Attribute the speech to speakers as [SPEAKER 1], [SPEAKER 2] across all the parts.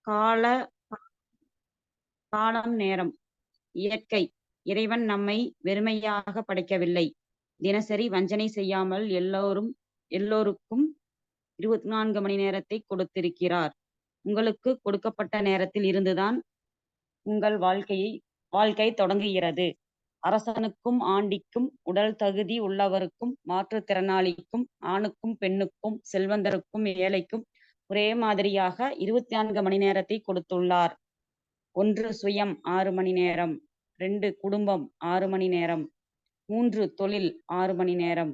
[SPEAKER 1] கால காலம் நேரம் இயற்கை இறைவன் நம்மை வெறுமையாக படைக்கவில்லை. தினசரி வஞ்சனை செய்யாமல் எல்லோருக்கும் 24 மணி நேரத்தை கொடுத்திருக்கிறார். உங்களுக்கு கொடுக்கப்பட்ட நேரத்தில் இருந்துதான் உங்கள் வாழ்க்கை தொடங்குகிறது. அரசனுக்கும் ஆண்டிக்கும், உடல் தகுதி உள்ளவருக்கும் மாற்றுத்திறனாளிக்கும், ஆணுக்கும் பெண்ணுக்கும், செல்வந்தருக்கும் ஏழைக்கும் ஒரே மாதிரியாக 24 மணி நேரத்தை கொடுத்துள்ளார். 1 சுயம் 6 மணி நேரம், 2 குடும்பம் 6 மணி நேரம், 3 தொழில் 6 மணி நேரம்,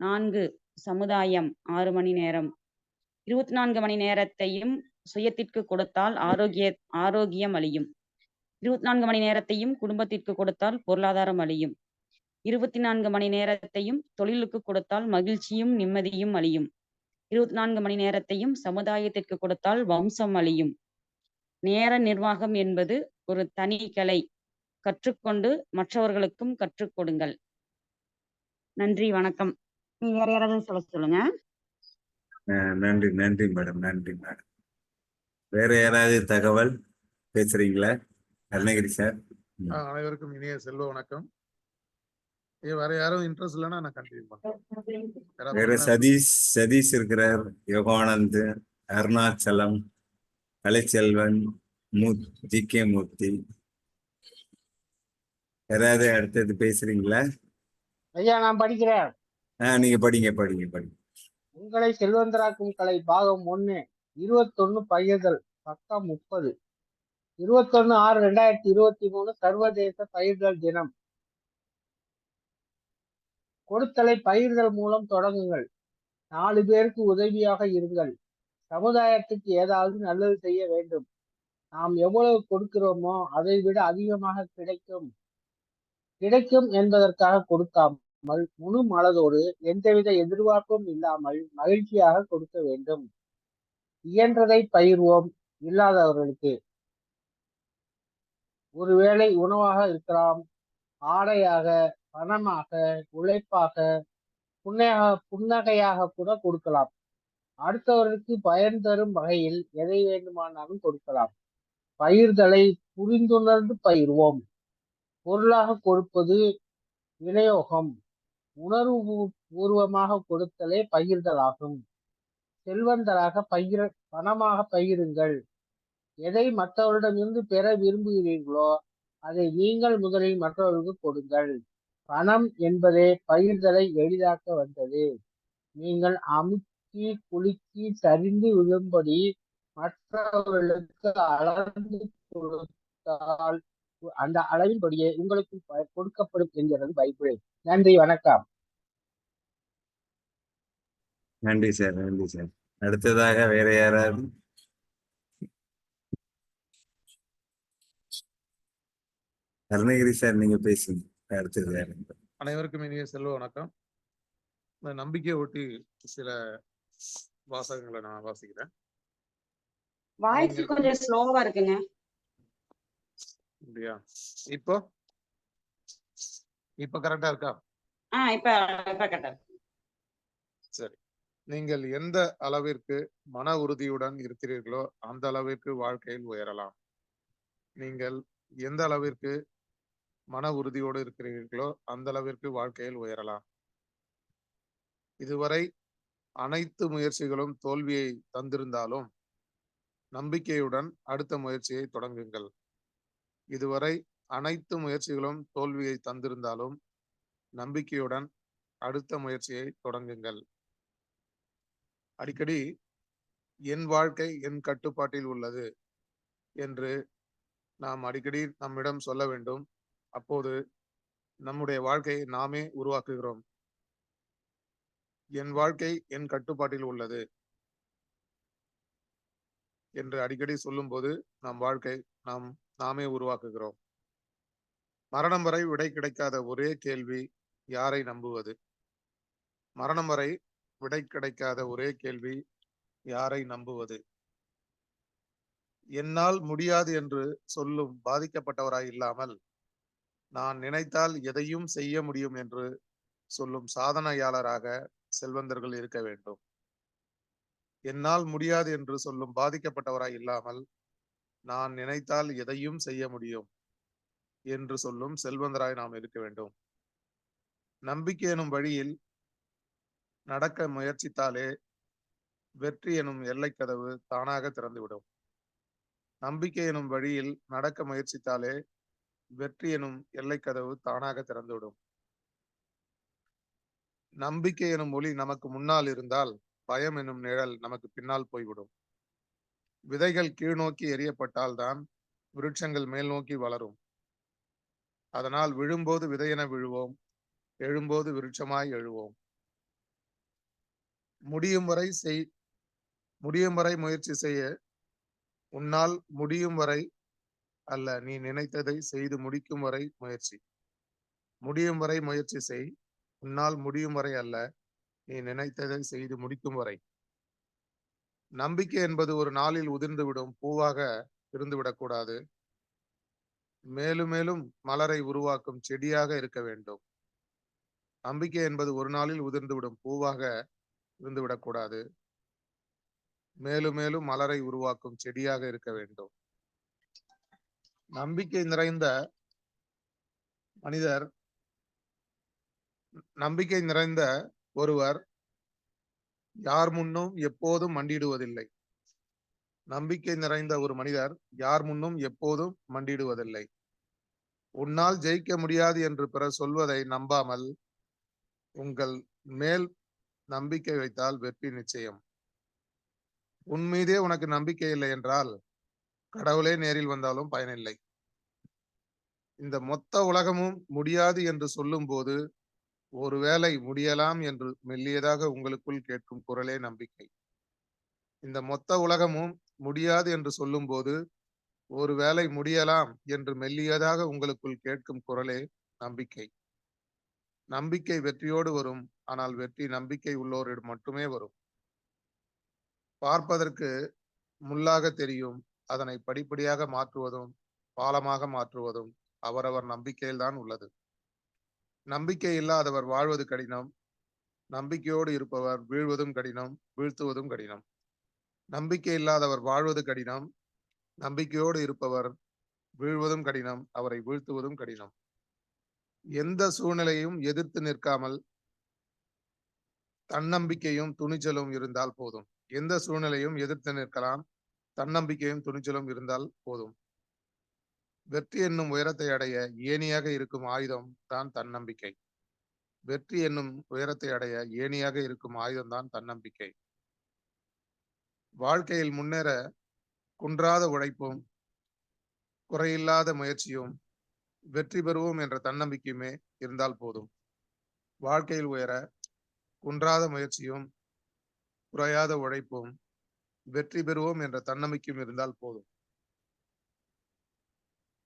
[SPEAKER 1] 4 சமுதாயம் 6 மணி நேரம். 24 மணி நேரத்தையும் சுயத்திற்கு கொடுத்தால் ஆரோக்கியம் அழியும். 24 மணி நேரத்தையும் குடும்பத்திற்கு கொடுத்தால் பொருளாதாரம் அழியும். 24 மணி நேரத்தையும் தொழிலுக்கு கொடுத்தால் மகிழ்ச்சியும் நிம்மதியும் அழியும். 24 மணி நேரத்தையும் சமுதாயத்திற்கு கொடுத்தால் வம்சம் அழியும். நேர நிர்வாகம் என்பது ஒரு தனி கலை. கற்றுக்கொண்டு மற்றவர்களுக்கும் கற்றுக் கொடுங்கள். நன்றி, வணக்கம். வேற யாராவது சொல்லுங்க.
[SPEAKER 2] நன்றி நன்றி மேடம், நன்றி மேடம். வேற யாராவது தகவல் பேசுறீங்களா? அருணகிரி சார்.
[SPEAKER 3] அனைவருக்கும் இனிய செல்வ வணக்கம். வேற யாரும் இன்ட்ரெஸ்ட் இல்லைன்னா நான் கண்டினியூ பண்றேன்.
[SPEAKER 2] வேற சதீஷ் இருக்கிறார், யோகானந்த், அருணாச்சலம், கலைச்செல்வன், ஜி.கே. மூர்த்தி. யாராவது அடுத்தது பேசுறீங்களா?
[SPEAKER 4] ஐயா, நான் படிக்கிறேன்.
[SPEAKER 2] நீங்க படிங்க.
[SPEAKER 4] உங்களை செல்வந்தராக்கும் கலை பாகம் 1 21 பயிர்கள் பக்கம் 30. 21/6/2023 சர்வதேச பயிர்கள் தினம். கொடுத்தலை பயிர்கள் மூலம் தொடங்குங்கள். 4 பேருக்கு உதவியாக இருங்கள். சமுதாயத்துக்கு ஏதாவது நல்லது செய்ய வேண்டும். நாம் எவ்வளவு கொடுக்கிறோமோ அதை விட அதிகமாக கிடைக்கும் என்பதற்காக கொடுக்காமல் முழு மனதோடு எந்தவித எதிர்பார்ப்பும் இல்லாமல் மகிழ்ச்சியாக கொடுக்க வேண்டும். இயன்றதை பயிர்வோம். இல்லாதவர்களுக்கு ஒருவேளை உணவாக இருக்கலாம், ஆடையாக, பணமாக, உழைப்பாக, புன்னகையாக கூட கொடுக்கலாம். அடுத்தவர்களுக்கு பயன் தரும் வகையில் எதை வேண்டுமானாலும் கொடுக்கலாம். பயிர்களை புரிந்துணர்ந்து பயிர்வோம். பொருளாக கொடுப்பது விநியோகம். உணர்வு பூர்வமாக கொடுத்தலே பகிர்தலாகும். செல்வந்தராக பணமாக பகிருங்கள். எதை மற்றவரிடமிருந்து பெற விரும்புகிறீர்களோ அதை நீங்கள் முதலில் மற்றவர்களுக்கு கொடுங்கள். பணம் என்பதே பகிர்தலை எளிதாக்க வந்தது. நீங்கள் அமுக்கி குலுக்கி சரிந்து விழும்படி மற்றவர்களுக்கு அளந்து கொடுத்தால் அந்த அளவின்படியே உங்களுக்கு கொடுக்கப்படும் என்கிறது பைபிள். நன்றி, வணக்கம்.
[SPEAKER 2] நன்றி சார். அடுத்ததாக வேற யாராவது? அருணகிரி சார், நீங்க பேசுங்க. அடுத்தது.
[SPEAKER 3] அனைவருக்கும் இனிய செல்வ வணக்கம். இந்த நம்பிக்கை ஒட்டி சில வாசகங்களை நான் வாசிக்கிறேன்.
[SPEAKER 1] வாய்ஸ் கொஞ்சம் ஸ்லோவா இருக்குங்க.
[SPEAKER 3] அப்படியா? இப்போ கரெக்டா இருக்கா?
[SPEAKER 1] இப்ப கரெக்டா இருக்கு.
[SPEAKER 3] சரி. நீங்கள் எந்த அளவிற்கு மன உறுதியுடன் இருக்கிறீர்களோ அந்த அளவிற்கு வாழ்க்கையில் உயரலாம். நீங்கள் எந்த அளவிற்கு மன உறுதியோடு இருக்கிறீர்களோ அந்த அளவிற்கு வாழ்க்கையில் உயரலாம். இதுவரை அனைத்து முயற்சிகளும் தோல்வியை தந்திருந்தாலும் நம்பிக்கையுடன் அடுத்த முயற்சியை தொடங்குங்கள். இதுவரை அனைத்து முயற்சிகளும் தோல்வியை தந்திருந்தாலும் நம்பிக்கையுடன் அடுத்த முயற்சியை தொடங்குங்கள். அடிக்கடி என் வாழ்க்கை என் கட்டுப்பாட்டில் உள்ளது என்று நாம் அடிக்கடி நம்மிடம் சொல்ல வேண்டும். அப்போது நம்முடைய வாழ்க்கையை நாமே உருவாக்குகிறோம். என் வாழ்க்கை என் கட்டுப்பாட்டில் உள்ளது என்று அடிக்கடி சொல்லும் போது நம் வாழ்க்கை நாமே உருவாக்குகிறோம். மரணம் வரை விடை கிடைக்காத ஒரே கேள்வி, யாரை நம்புவது? மரணம் வரை விடை கிடைக்காத ஒரே கேள்வி, யாரை நம்புவது? என்னால் முடியாது என்று சொல்லும் பாதிக்கப்பட்டவராய் இல்லாமல் நான் நினைத்தால் எதையும் செய்ய முடியும் என்று சொல்லும் சாதனையாளராக செல்வந்தர்கள் இருக்க வேண்டும். என்னால் முடியாது என்று சொல்லும் பாதிக்கப்பட்டவராய் இல்லாமல் நான் நினைத்தால் எதையும் செய்ய முடியும் என்று சொல்லும் செல்வந்தராய் நாம் இருக்க வேண்டும். நம்பிக்கை எனும் வழியில் நடக்க முயற்சித்தாலே வெற்றி எனும் எல்லை கதவு தானாக திறந்துவிடும். நம்பிக்கை எனும் வழியில் நடக்க முயற்சித்தாலே வெற்றி எனும் எல்லை கதவு தானாக திறந்துவிடும். நம்பிக்கை எனும் ஒளி நமக்கு முன்னால் இருந்தால் பயம் எனும் நிழல் நமக்கு பின்னால் போய்விடும். விதைகள் கீழ்நோக்கி எறியப்பட்டால் தான் விருட்சங்கள் மேல் நோக்கி வளரும். அதனால் விழும்போது விதையென விழுவோம், எழும்போது விருட்சமாய் எழுவோம். முடியும் வரை முயற்சி செய்ய, உன்னால் முடியும் வரை அல்ல, நீ நினைத்ததை செய்து முடிக்கும் வரை முயற்சி. முடியும் வரை முயற்சி செய், உன்னால் முடியும் வரை அல்ல, நீ நினைத்ததை செய்து முடிக்கும் வரை. நம்பிக்கை என்பது ஒரு நாளில் உதிர்ந்துவிடும் பூவாக இருந்துவிடக்கூடாது. மேலும் மேலும் மலரை உருவாக்கும் செடியாக இருக்க வேண்டும். நம்பிக்கை என்பது ஒரு நாளில் உதிர்ந்துவிடும் பூவாக இருந்துவிடக்கூடாது. மேலும் மேலும் மலரை உருவாக்கும் செடியாக இருக்க வேண்டும். நம்பிக்கை நிறைந்த ஒருவர் யார் முன்னும் எப்போதும் மண்டியிடுவதில்லை. நம்பிக்கை நிறைந்த ஒரு மனிதர் யார் முன்னும் எப்போதும் மண்டியிடுவதில்லை. உன்னால் ஜெயிக்க முடியாது என்று பிறர் சொல்வதை நம்பாமல் உங்கள் மேல் நம்பிக்கை வைத்தால் வெற்றி நிச்சயம். உன் மீதே உனக்கு நம்பிக்கை இல்லை என்றால் கடவுளே நேரில் வந்தாலும் பயனில்லை. இந்த மொத்த உலகமும் முடியாது என்று சொல்லும் போது ஒருவேளை முடியலாம் என்று மெல்லியதாக உங்களுக்குள் கேட்கும் குரலே நம்பிக்கை. இந்த மொத்த உலகமும் முடியாது என்று சொல்லும் போது ஒருவேளை முடியலாம் என்று மெல்லியதாக உங்களுக்குள் கேட்கும் குரலே நம்பிக்கை. நம்பிக்கை வெற்றியோடு வரும், ஆனால் வெற்றி நம்பிக்கை உள்ளோரிடம் மட்டுமே வரும். பார்ப்பதற்கு முள்ளாக தெரியும், அதனை படிப்படியாக மாற்றுவதும் பாலமாக மாற்றுவதும் அவரவர் நம்பிக்கையில்தான் உள்ளது. நம்பிக்கை இல்லாதவர் வாழ்வது கடினம். நம்பிக்கையோடு இருப்பவர் வீழ்வதும் கடினம், வீழ்த்துவதும் கடினம். நம்பிக்கை இல்லாதவர் வாழ்வது கடினம். நம்பிக்கையோடு இருப்பவர் வீழ்வதும் கடினம், அவரை வீழ்த்துவதும் கடினம். எந்த சூழ்நிலையும் எதிர்த்து நிற்காமல் தன்னம்பிக்கையும் துணிச்சலும் இருந்தால் போதும். எந்த சூழ்நிலையும் எதிர்த்து நிற்கலாம், தன்னம்பிக்கையும் துணிச்சலும் இருந்தால் போதும். வெற்றி என்னும் உயரத்தை அடைய ஏணியாக இருக்கும் ஆயுதம் தான் தன்னம்பிக்கை. வெற்றி என்னும் உயரத்தை அடைய ஏணியாக இருக்கும் ஆயுதம் தான் தன்னம்பிக்கை. வாழ்க்கையில் முன்னேற குன்றாத உழைப்பும் குறையில்லாத முயற்சியும் வெற்றி பெறுவோம் என்ற தன்னம்பிக்கையுமே இருந்தால் போதும். வாழ்க்கையில் உயர குன்றாத முயற்சியும் குறையாத உழைப்பும் வெற்றி பெறுவோம் என்ற தன்னம்பிக்கையும் இருந்தால் போதும்.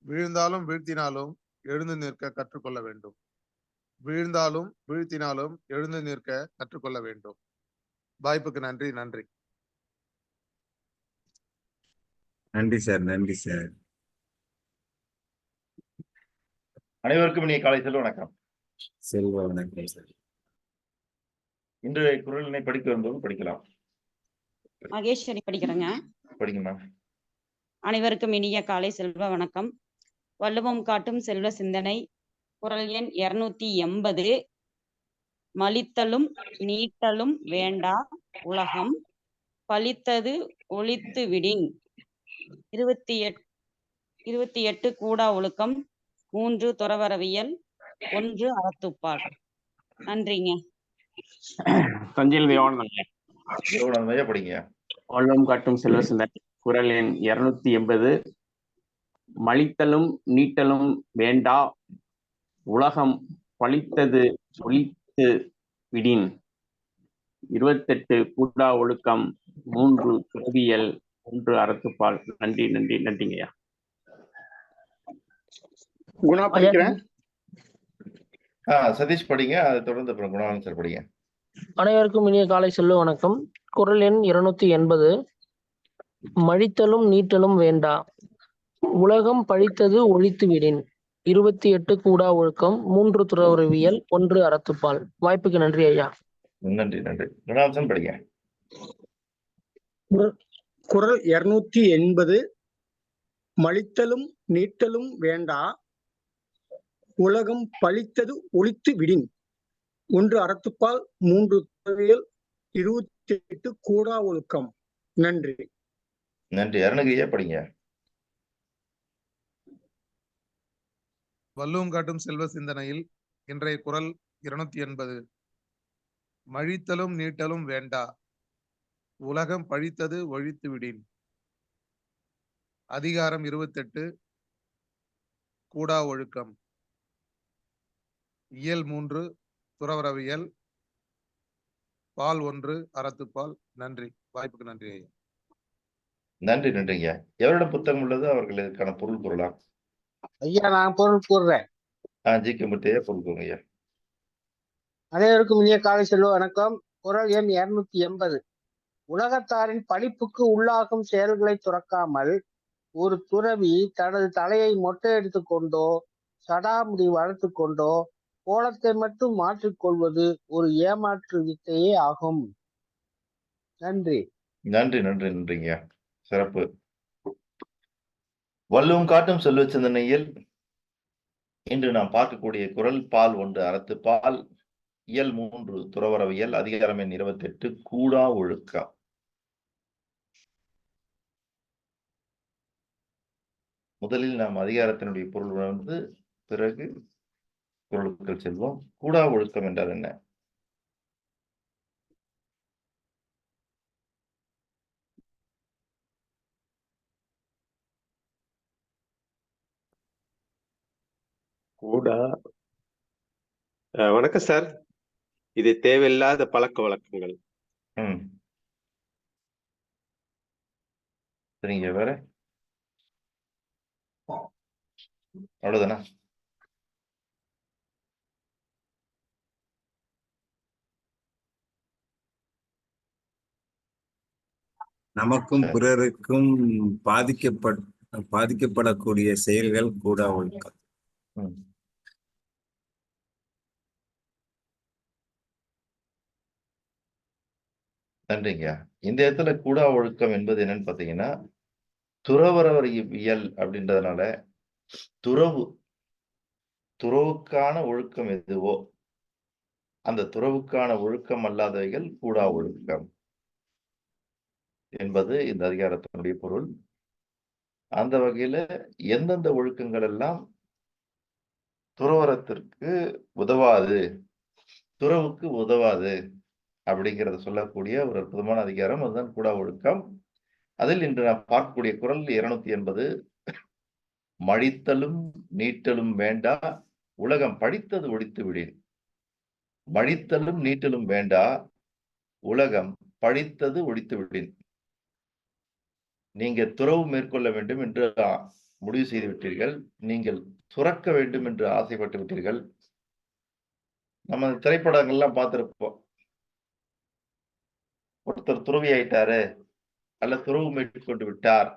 [SPEAKER 3] வீழ்ந்தாலும் வீழ்த்தினாலும் எழுந்து நிற்க கற்றுக்கொள்ள வேண்டும். வீழ்ந்தாலும் வீழ்த்தினாலும் எழுந்து நிற்க கற்றுக்கொள்ள வேண்டும். வாய்ப்புக்கு நன்றி. நன்றி.
[SPEAKER 2] நன்றி சார். நன்றி சார்.
[SPEAKER 5] அனைவருக்கும் இனிய காலை செல்வ வணக்கம்.
[SPEAKER 2] செல்வ வணக்கம் சார்.
[SPEAKER 5] இன்று குரலினை படிக்க வரும்போது படிக்கலாம்.
[SPEAKER 1] மகேஸ்வரி படிக்கிறேங்க.
[SPEAKER 5] படிங்க மேம்.
[SPEAKER 1] அனைவருக்கும் இனிய காலை செல்வ வணக்கம். வள்ளுவம் காட்டும் செல்வ சிந்தனை, குறள் எண் 280. மலித்தலும் நீட்டலும் வேண்டா உலகம், பலித்தது ஒழித்து விடின். 28 கூடா ஒழுக்கம், 3 துறவறவியல், 1 அறத்துப்பால். நன்றிங்க.
[SPEAKER 6] தஞ்சையில் தேவானந்தம்
[SPEAKER 5] படிங்க.
[SPEAKER 6] வள்ளுவம் காட்டும் செல்வ சிந்தனை, குறள் எண் 280. மலித்தலும் நீட்டலும் வேண்டா உலகம், பலித்தது ஒழித்து விடின். 28 கூடா ஒழுக்கம், 3 துறவியல், 1 அறத்துப்பால். நன்றி நன்றி நன்றிங்கய்யா.
[SPEAKER 7] குணா படிக்கிறேன்.
[SPEAKER 5] சதீஷ் படிங்க. அதை தொடர்ந்து அப்புறம் குணானந்த் சார் படிங்க.
[SPEAKER 8] அனைவருக்கும் இனிய காலை செல்வ வணக்கம். குறள் எண் 280. மழித்தலும் நீட்டலும் வேண்டா உலகம், பழித்தது ஒழித்து விடின். 28 கூடா ஒழுக்கம், 3 துறவறவியல், 1 அறத்துப்பால். வாய்ப்புக்கு நன்றி ஐயா.
[SPEAKER 5] நன்றி நன்றி. குணானந்தன் படிங்க.
[SPEAKER 7] குறள் 280. மலித்தலும் நீட்டலும் வேண்டா உலகம் பழித்தது ஒழித்து விடின். 1 அறத்துப்பால் 3 துறவியல் 28 கூடா ஒழுக்கம். நன்றி.
[SPEAKER 5] நன்றி. அருணகிரியா படிங்க.
[SPEAKER 3] வள்ளுவம் காட்டும் செல்வ சிந்தனையில் இன்றைய குறள் 280. மழித்தலும் நீட்டலும் வேண்டா உலகம் பழித்தது ஒழித்து விடின். அதிகாரம் 28 கூடா ஒழுக்கம். இயல் 3 துறவரவியல். பால் 1 அறத்துப்பால். நன்றி. வாய்ப்புக்கு நன்றி ஐயா.
[SPEAKER 5] நன்றி நன்றிங்க. எவரிடம் புத்தகம் உள்ளது அவர்கள் இதற்கான பொருள் கூறலாம்.
[SPEAKER 4] ஐயா நான் பொருள் கூறுறேன்.
[SPEAKER 5] ஜி.கே. முத்தையா பொருள் கூறுங்க ஐயா.
[SPEAKER 4] அனைவருக்கும் இனிய காலை செல்வ வணக்கம். குறள் எண் 280. உலகத்தாரின் பழிப்புக்கு உள்ளாகும் செயல்களை துறக்காமல் ஒரு துறவி தனது தலையை மொட்டையடித்துக் கொண்டோ சடாமுடி வளர்த்து கொண்டோ கோலத்தை மட்டும் மாற்றிக்கொள்வது ஒரு ஏமாற்று வித்தையே ஆகும். நன்றி.
[SPEAKER 5] நன்றி நன்றி நன்றிங்க. சிறப்பு. வள்ளுவம் காட்டும் செல்வ சிந்தனையில் இன்று நாம் பார்க்கக்கூடிய குறள் பால் 1 அறத்துப்பால். இயல் 3 துறவரவியல். அதிகாரம் எண் 28 கூடா ஒழுக்கம். முதலில் நாம் அதிகாரத்தினுடைய பொருள் உணர்ந்து பிறகு பொருளுக்குள் செல்வோம். கூடா ஒழுக்கம் என்றால் என்ன?
[SPEAKER 9] கூடா வணக்கம் சார். இது தேவையில்லாத பழக்க வழக்கங்கள்.
[SPEAKER 5] சரிங்க. வேற அவ்வளவுதானா?
[SPEAKER 2] நமக்கும் பிறருக்கும் பாதிக்கப்படக்கூடிய செயல்கள் கூடா ஒழுக்கம்.
[SPEAKER 5] நன்றிங்க. இந்த இடத்துல கூடா ஒழுக்கம் என்பது என்னன்னு பாத்தீங்கன்னா, துறவரவியல் அப்படின்றதுனால துறவுக்கான ஒழுக்கம் எதுவோ அந்த துறவுக்கான ஒழுக்கம் அல்லாதவைகள் கூடா ஒழுக்கம் என்பது இந்த அதிகாரத்தினுடைய பொருள். அந்த வகையில எந்தெந்த ஒழுக்கங்கள் எல்லாம் துறவரத்திற்கு உதவாது, துறவுக்கு உதவாது அப்படிங்கிறத சொல்லக்கூடிய ஒரு அற்புதமான அதிகாரம். அதுதான் கூடா ஒழுக்கம். அதில் இன்று நாம் பார்க்கக்கூடிய குறள் 280. மழித்தலும் நீட்டலும் வேண்டா உலகம் பழித்தது ஒழித்து விடின். மழித்தலும் நீட்டலும் வேண்டா உலகம் பழித்தது ஒழித்து விடின். நீங்க துறவு மேற்கொள்ள வேண்டும் என்று முடிவு செய்து விட்டீர்கள். நீங்கள் துறக்க வேண்டும் என்று ஆசைப்பட்டு விட்டீர்கள். நம்ம திரைப்படங்கள்லாம் பார்த்திருப்போம். ஒருத்தர் துறவி ஆயிட்டாரு அல்ல துறவு மேற்கொண்டு விட்டார்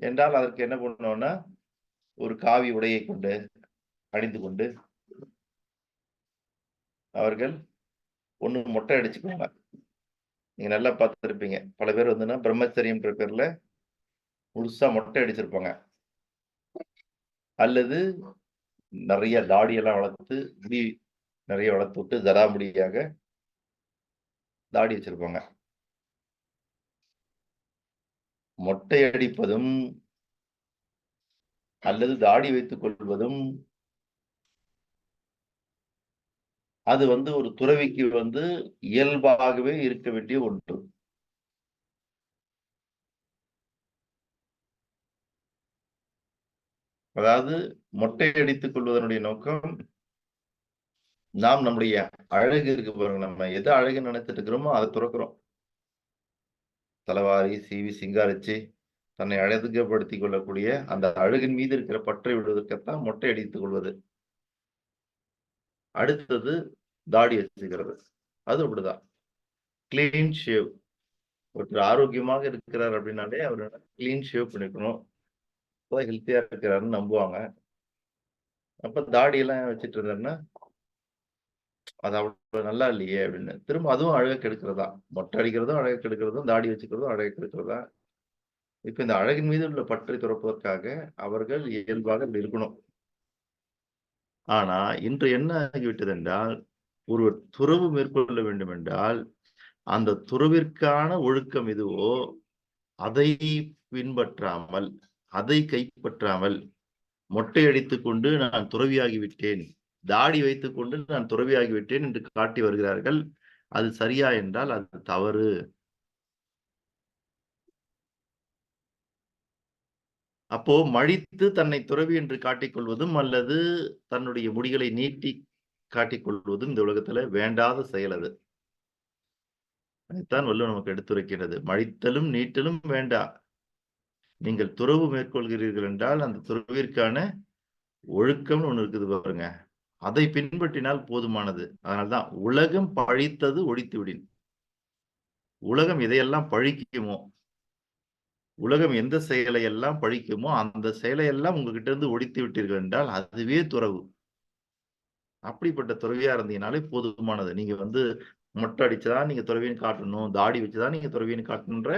[SPEAKER 5] என்றால் அதற்கு என்ன பண்ணோம்னா ஒரு காவி உடையை கொண்டு அணிந்து கொண்டு அவர்கள் ஒண்ணு மொட்டை அடிச்சுக்குவாங்க. நீங்க நல்லா பார்த்துருப்பீங்க. பல பேர் வந்துன்னா பிரம்மச்சரியம்ன்ற பேர்ல முழுசா மொட்டை அடிச்சிருப்பாங்க. அல்லது நிறைய தாடியெல்லாம் வளர்த்து முடி நிறைய வளர்த்து விட்டு ஜடாமுடியாக தாடி வச்சிருப்பாங்க. மொட்டை அடிப்பதும் அல்லது தாடி வைத்துக் கொள்வதும் அது ஒரு துறவிக்கு இயல்பாகவே இருக்க வேண்டிய ஒன்று. அதாவது மொட்டை அடித்துக் கொள்வதனுடைய நோக்கம் நாம் நம்முடைய அழகு இருக்கு பாருங்க. நம்ம எதை அழகு நினைச்சிட்டு இருக்கிறோமோ அதை துறக்கிறோம். தலைவாரி சீவி சிங்காரிச்சு தன்னை அழகுபடுத்திக் கொள்ளக்கூடிய அந்த அழகின் மீது இருக்கிற பற்றை விடுவதற்குத்தான் மொட்டை அடித்துக் கொள்வது. அடுத்தது தாடி வச்சுக்கிறது. அது அப்படிதான். Clean shave. ஒருத்தர் ஆரோக்கியமாக இருக்கிறார் அப்படின்னாலே அவர் கிளீன் ஷேவ் பண்ணிக்கணும், ஹெல்த்தியா இருக்கிறாருன்னு நம்புவாங்க. அப்ப தாடி எல்லாம் வச்சுட்டு இருந்தாருன்னா அது அவ்வளவு நல்லா இல்லையே அப்படின்னு திரும்ப அதுவும் அழகை கெடுக்கிறதா. மொட்டை அடிக்கிறதும் அழகை கெடுக்கிறதும் தாடி வச்சுக்கிறதும் அழகை கெடுக்கிறதா. இப்ப இந்த அழகின் மீது உள்ள பற்றை துறப்பதற்காக அவர்கள் இயல்பாக இப்படி இருக்கணும். ஆனா இன்று என்ன ஆகிவிட்டது என்றால், ஒருவர் துறவு மேற்கொள்ள வேண்டும் என்றால் அந்த துறவிற்கான ஒழுக்கம் எதுவோ அதை பின்பற்றாமல், அதை கைப்பற்றாமல், மொட்டை அடித்துக் கொண்டு நான் துறவியாகிவிட்டேன், தாடி வைத்துக் கொண்டு நான் துறவியாகிவிட்டேன் என்று காட்டி வருகிறார்கள். அது சரியா என்றால் அது தவறு. அப்போ மழித்து தன்னை துறவி என்று காட்டிக்கொள்வதும் அல்லது தன்னுடைய முடிகளை நீட்டி காட்டிக்கொள்வதும் இந்த உலகத்துல வேண்டாத செயல். அது அதைத்தான் வள்ளுவர் நமக்கு எடுத்துரைக்கிறது. மழித்தலும் நீட்டலும் வேண்டா. நீங்கள் துறவு மேற்கொள்கிறீர்கள் என்றால் அந்த துறவிற்கான ஒழுக்கம்னு ஒண்ணு இருக்குது பாருங்க, அதை பின்பற்றினால் போதுமானது. அதனால்தான் உலகம் பழித்தது ஒழித்து விடின். உலகம் எதையெல்லாம் பழிக்குமோ, உலகம் எந்த செயலை எல்லாம் பழிக்குமோ அந்த செயலை எல்லாம் உங்ககிட்ட இருந்து ஒழித்து விட்டீர்கள் என்றால் அதுவே துறவு. அப்படிப்பட்ட துறவியா இருந்தீங்கனாலே போதுமானது. நீங்க மொட்டை அடிச்சுதான் நீங்க துறவின்னு காட்டணும், தாடி வச்சுதான் நீங்க துறவின்னு காட்டணுன்ற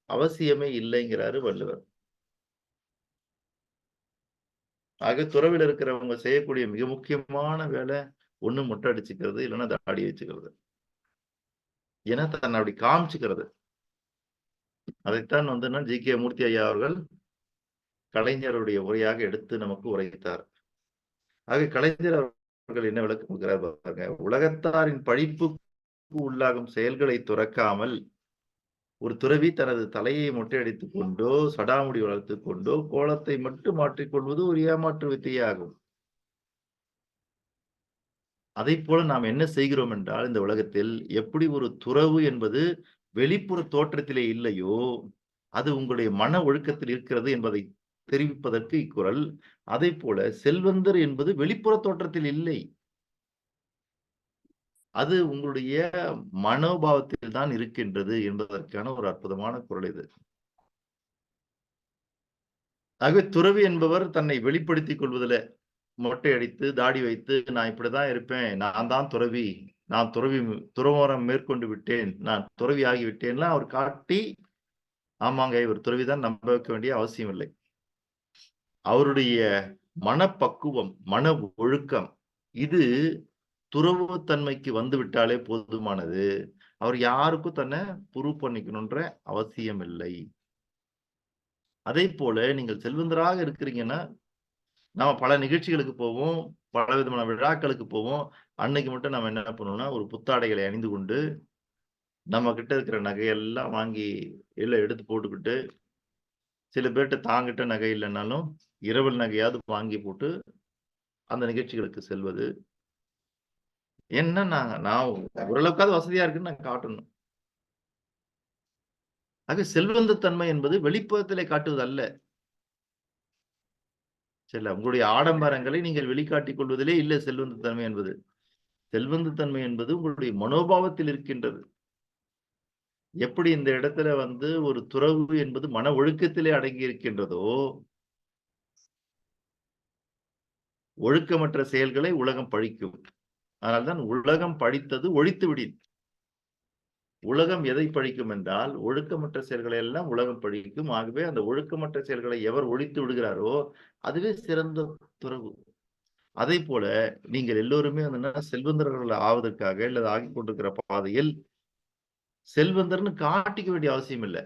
[SPEAKER 5] அவசியமே இல்லைங்கிறாரு வள்ளுவர். ஆக துறவில் இருக்கிறவங்க செய்யக்கூடிய மிக முக்கியமான வேலை ஒண்ணு மொட்டை அடிச்சுக்கிறது, இல்லைன்னா தாடி வச்சுக்கிறது. ஏன்னா தன்னை அப்படி காமிச்சுக்கிறது. அதைத்தான் ஜி.கே. மூர்த்தி ஐயா அவர்கள் கலைஞருடைய உரையாக எடுத்து நமக்கு உரைத்தார். ஆக கலைஞர் அவர்கள் என்ன விளக்கம் கொடுக்கிறார் பாருங்க. உலகத்தாரின் பழிப்புக்கு உள்ளாகும் செயல்களை துறக்காமல் ஒரு துறவி தனது தலையை மொட்டையடித்துக் கொண்டோ, சடாமுடி வளர்த்துக் கொண்டோ, கோலத்தை மட்டும் மாற்றிக்கொள்வது ஒரு ஏமாற்று வித்தையாகும். அதை போல நாம் என்ன செய்கிறோம் என்றால், இந்த உலகத்தில் எப்படி ஒரு துறவு என்பது வெளிப்புற தோற்றத்திலே இல்லையோ, அது உங்களுடைய மன ஒழுக்கத்தில் இருக்கிறது என்பதை தெரிவிப்பதற்கு இக்குறள். அதை போல செல்வந்தர் என்பது வெளிப்புற தோற்றத்தில் இல்லை, அது உங்களுடைய மனோபாவத்தில் தான் இருக்கின்றது என்பதற்கான ஒரு அற்புதமான குறள் இது. ஆகவே துறவி என்பவர் தன்னை வெளிப்படுத்திக் கொள்வதில் மொட்டை அடித்து தாடி வைத்து நான் இப்படிதான் இருப்பேன், நான் தான் துறவி, நான் துறவரம் மேற்கொண்டு விட்டேன், நான் துறவி ஆகிவிட்டேன்லாம் அவர் காட்டி ஆமாங்க இவர் துறவிதான் நம்ப வைக்க வேண்டிய அவசியம் இல்லை. அவருடைய மனப்பக்குவம், மன ஒழுக்கம் இது துறவுத்தன்மைக்கு வந்து விட்டாலே போதுமானது. அவர் யாருக்கும் தன்னை ப்ரூவ் பண்ணிக்கணும்ன்ற அவசியம் இல்லை. அதே போல நீங்கள் செல்வந்தராக இருக்கிறீங்கன்னா நம்ம பல நிகழ்ச்சிகளுக்கு போவோம், பல விதமான விழாக்களுக்கு போவோம். அன்னைக்கு மட்டும் நம்ம என்ன பண்ணுவோம்னா ஒரு புத்தாடைகளை அணிந்து கொண்டு நம்ம கிட்ட இருக்கிற நகையெல்லாம் வாங்கி எல்லாம் எடுத்து போட்டுக்கிட்டு, சில பேர்கிட்ட தாங்கிட்ட நகை இல்லைன்னாலும் இரவல் நகையாவது வாங்கி போட்டு அந்த நிகழ்ச்சிகளுக்கு செல்வது. என்ன நான் ஓரளவுக்காவது வசதியா இருக்குன்னு நான் காட்டணும். ஆக செல்வந்த தன்மை என்பது வெளிப்புறத்திலே காட்டுவது அல்ல. சரி, உங்களுடைய ஆடம்பரங்களை நீங்கள் வெளிக்காட்டிக் கொள்வதிலே இல்லை செல்வந்த தன்மை என்பது. செல்வந்த தன்மை என்பது உங்களுடைய மனோபாவத்தில் இருக்கின்றது. எப்படி இந்த இடத்துல ஒரு துறவு என்பது மன ஒழுக்கத்திலே அடங்கி இருக்கின்றதோ, ஒழுக்கமற்ற செயல்களை உலகம் பழிக்கும். அதனால்தான் உலகம் பழித்தது ஒழித்து விடின். உலகம் எதை பழிக்கும் என்றால் ஒழுக்கமற்ற செயல்களை எல்லாம் உலகம் பழிக்கும். ஆகவே அந்த ஒழுக்கமற்ற செயல்களை எவர் ஒழித்து விடுகிறாரோ அதுவே சிறந்த துறவு. அதே போல நீங்கள் எல்லோருமே செல்வந்தர்கள் ஆவதற்காக அல்லது ஆகி கொண்டிருக்கிற பாதையில் செல்வந்தர்னு காட்டிக்க வேண்டிய அவசியம் இல்லை.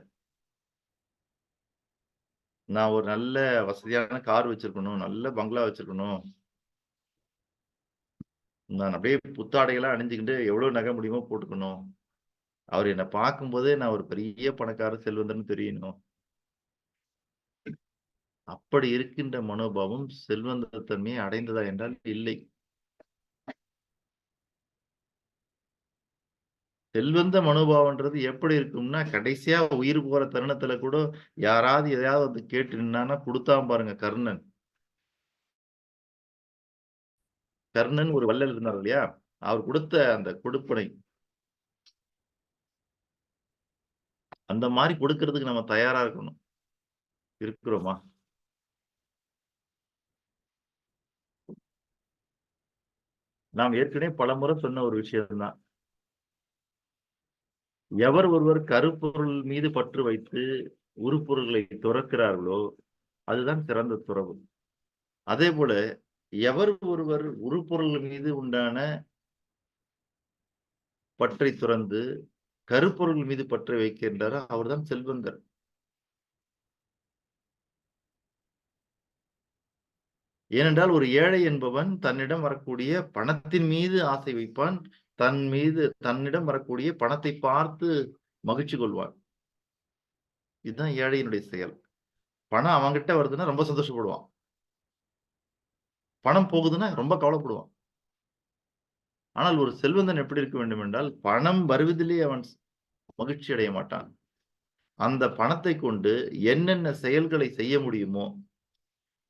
[SPEAKER 5] நான் ஒரு நல்ல வசதியான கார் வச்சிருக்கணும், நல்ல பங்களா வச்சிருக்கணும், நான் அப்படியே புத்தாடைகளாம் அணிஞ்சுக்கிட்டு எவ்வளவு நகை முடியுமோ போட்டுக்கணும், அவர் என்னை பார்க்கும்போதே நான் ஒரு பெரிய பணக்கார செல்வந்தர்னு தெரியணும். அப்படி இருக்கின்ற மனோபாவம் செல்வந்த தன்மையை அடைந்ததா என்றால் இல்லை. செல்வந்த மனோபாவம்ன்றது எப்படி இருக்கும்னா, கடைசியா உயிர் போற தருணத்துல கூட யாராவது எதையாவது கேட்டு நின்னா கொடுத்தான் பாருங்க கர்ணன். கர்ணன் ஒரு வள்ளல் இருந்தார் இல்லையா, அவர் கொடுத்த அந்த கொடுப்பனை அந்த மாதிரி கொடுக்கறதுக்கு நம்ம தயாரா இருக்கணும். இருக்கிறோமா? நாம் ஏற்கனவே பலமுறை சொன்ன ஒரு விஷயம்தான். எவர் ஒருவர் கருப்பொருள் மீது பற்று வைத்து உருப்பொருள்களை துறக்கிறார்களோ அதுதான் சிறந்த துறவு. அதே போல எவர் ஒருவர் உருப்பொருள் மீது உண்டான பற்றை துறந்து கருப்பொருள் மீது பற்றை வைக்கின்றாரோ அவர்தான் செல்வந்தர். ஏனென்றால் ஒரு ஏழை என்பவன் தன்னிடம் வரக்கூடிய பணத்தின் மீது ஆசை வைப்பான், தன்னிடம் வரக்கூடிய பணத்தை பார்த்து மகிழ்ச்சி கொள்வான். இதுதான் ஏழையினுடைய செயல். பணம் அவன்கிட்ட வருதுன்னா ரொம்ப சந்தோஷப்படுவான், பணம் போகுதுன்னா ரொம்ப கவலைப்படுவான். ஆனால் ஒரு செல்வந்தன் எப்படி இருக்க வேண்டும் என்றால், பணம் வருவதிலே அவன் மகிழ்ச்சி அடைய மாட்டான். அந்த பணத்தை கொண்டு என்னென்ன செயல்களை செய்ய முடியுமோ,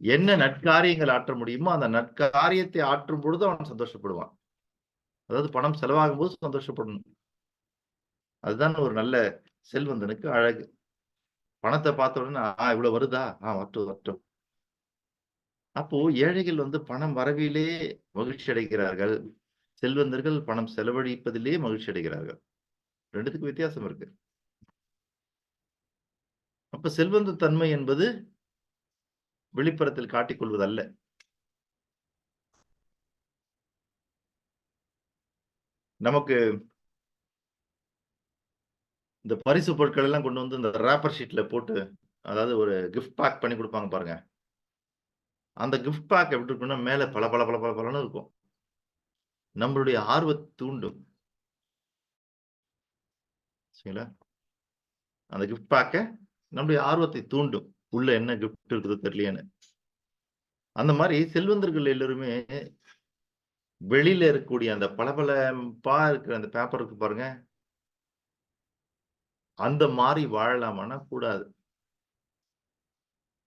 [SPEAKER 5] என்ன நற்காரியங்கள் ஆற்ற முடியுமோ அந்த நற்காரியத்தை ஆற்றும் பொழுது அவன் சந்தோஷப்படுவான். அதாவது பணம் செலவாகும் போது சந்தோஷப்படணும். அதுதான் ஒரு நல்ல செல்வந்தனுக்கு அழகு. பணத்தை பார்த்த உடனே இவ்வளவு வருதா, வரட்டும். அப்போ ஏழைகள் பணம் வரவிலே மகிழ்ச்சி அடைகிறார்கள், செல்வந்தர்கள் பணம் செலவழிப்பதிலே மகிழ்ச்சி அடைகிறார்கள். ரெண்டுத்துக்கு வித்தியாசம் இருக்கு. அப்ப செல்வந்த தன்மை என்பது வெளிப்புறத்தில் காட்டிக்கொள்வதல்ல. நமக்கு இந்த பரிசு பொருட்கள் எல்லாம் கொண்டு வந்து இந்த ரேப்பர் ஷீட்ல போட்டு, அதாவது ஒரு கிஃப்ட் பேக் பண்ணி கொடுப்பாங்க பாருங்க. அந்த கிஃப்ட் பேக் எப்படி இருக்குன்னா மேல பல பல பல பல பலன்னு இருக்கும். நம்மளுடைய ஆர்வத்தை தூண்டும். சரிங்களா? அந்த கிஃப்ட் பேக்க நம்முடைய ஆர்வத்தை தூண்டும். உள்ள என்ன கிஃப்ட் இருக்குது தெரியலையான்னு. அந்த மாதிரி செல்வந்தர்கள் எல்லாருமே வெளியில இருக்கக்கூடிய அந்த பளபளப்பா இருக்கிற அந்த பேப்பர் இருக்கு பாருங்க, அந்த மாதிரி வாழலாமான்னா கூடாது.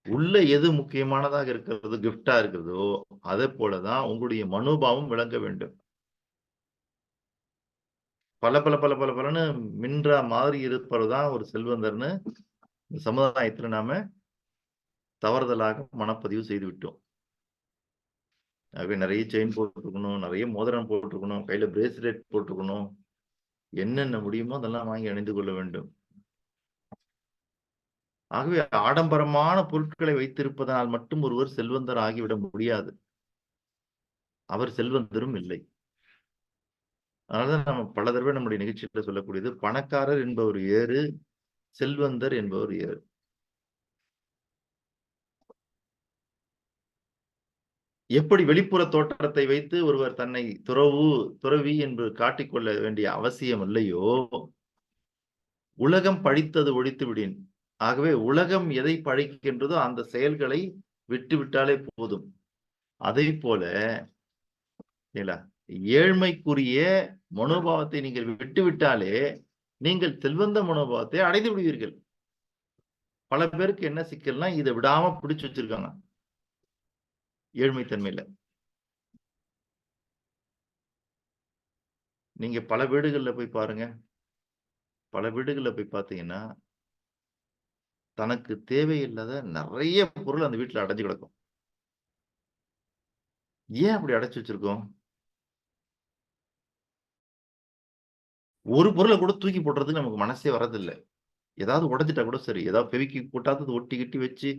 [SPEAKER 5] உள்ள எது முக்கியமானதாக இருக்கிறது, கிஃப்டா இருக்கிறதோ அதே போலதான் உங்களுடைய மனோபாவம் விளங்க வேண்டும். பல பல பல பல பலன்னு மின்ற மாதிரி இருப்பதுதான் ஒரு செல்வந்தர்னு சமுதாயத்துல நாம தவறுதலாக மனப்பதிவு செய்து விட்டோம். ஆகவே நிறைய செயின் போட்டிருக்கணும், நிறைய மோதிரம் போட்டிருக்கணும், கையில பிரேஸ்லெட் போட்டிருக்கணும், என்னென்ன முடியுமோ அதெல்லாம் வாங்கி அணிந்து கொள்ள வேண்டும். ஆகவே ஆடம்பரமான பொருட்களை வைத்திருப்பதனால் மட்டும் ஒருவர் செல்வந்தர் ஆகிவிட முடியாது. அவர் செல்வந்தரும் இல்லை. அதனாலதான் நம்ம பல தடவை நம்முடைய நிகழ்ச்சியில சொல்லக்கூடியது, பணக்காரர் என்பவர் ஏறு, செல்வந்தர் என்பவர் ஏறு. எப்படி வெளிப்புற தோற்றத்தை வைத்து ஒருவர் தன்னை துறவி என்று காட்டிக்கொள்ள வேண்டிய அவசியம் இல்லையோ, உலகம் பழித்தது ஒழித்து விடின். ஆகவே உலகம் எதை பழிக்கின்றதோ அந்த செயல்களை விட்டு விட்டாலே போதும். அதை போல ஏழ்மைக்குரிய மனோபாவத்தை நீங்கள் விட்டுவிட்டாலே நீங்கள் செல்வந்த மனோபாவத்தை அடைந்து விடுவீர்கள். பல பேருக்கு என்ன சிக்கல்னா இதை விடாம பிடிச்சு வச்சிருக்காங்க ஏழ்மை தன்மையில. நீங்க பல வீடுகள்ல போய் பாருங்க, பல வீடுகள்ல போய் பார்த்தீங்கன்னா தனக்கு தேவையில்லாத நிறைய பொருள் அந்த வீட்டுல அடைஞ்சு கிடக்கும். ஏன் அப்படி அடைச்சு வச்சிருக்கோம்? ஒரு பொருளை கூட தூக்கி போடுறதுக்கு நமக்கு மனசே வரதில்லை. ஏதாவது உடைஞ்சிட்டா கூட சரி, ஏதாவது பெருக்கி போட்டாது ஒட்டி கட்டி வச்சு,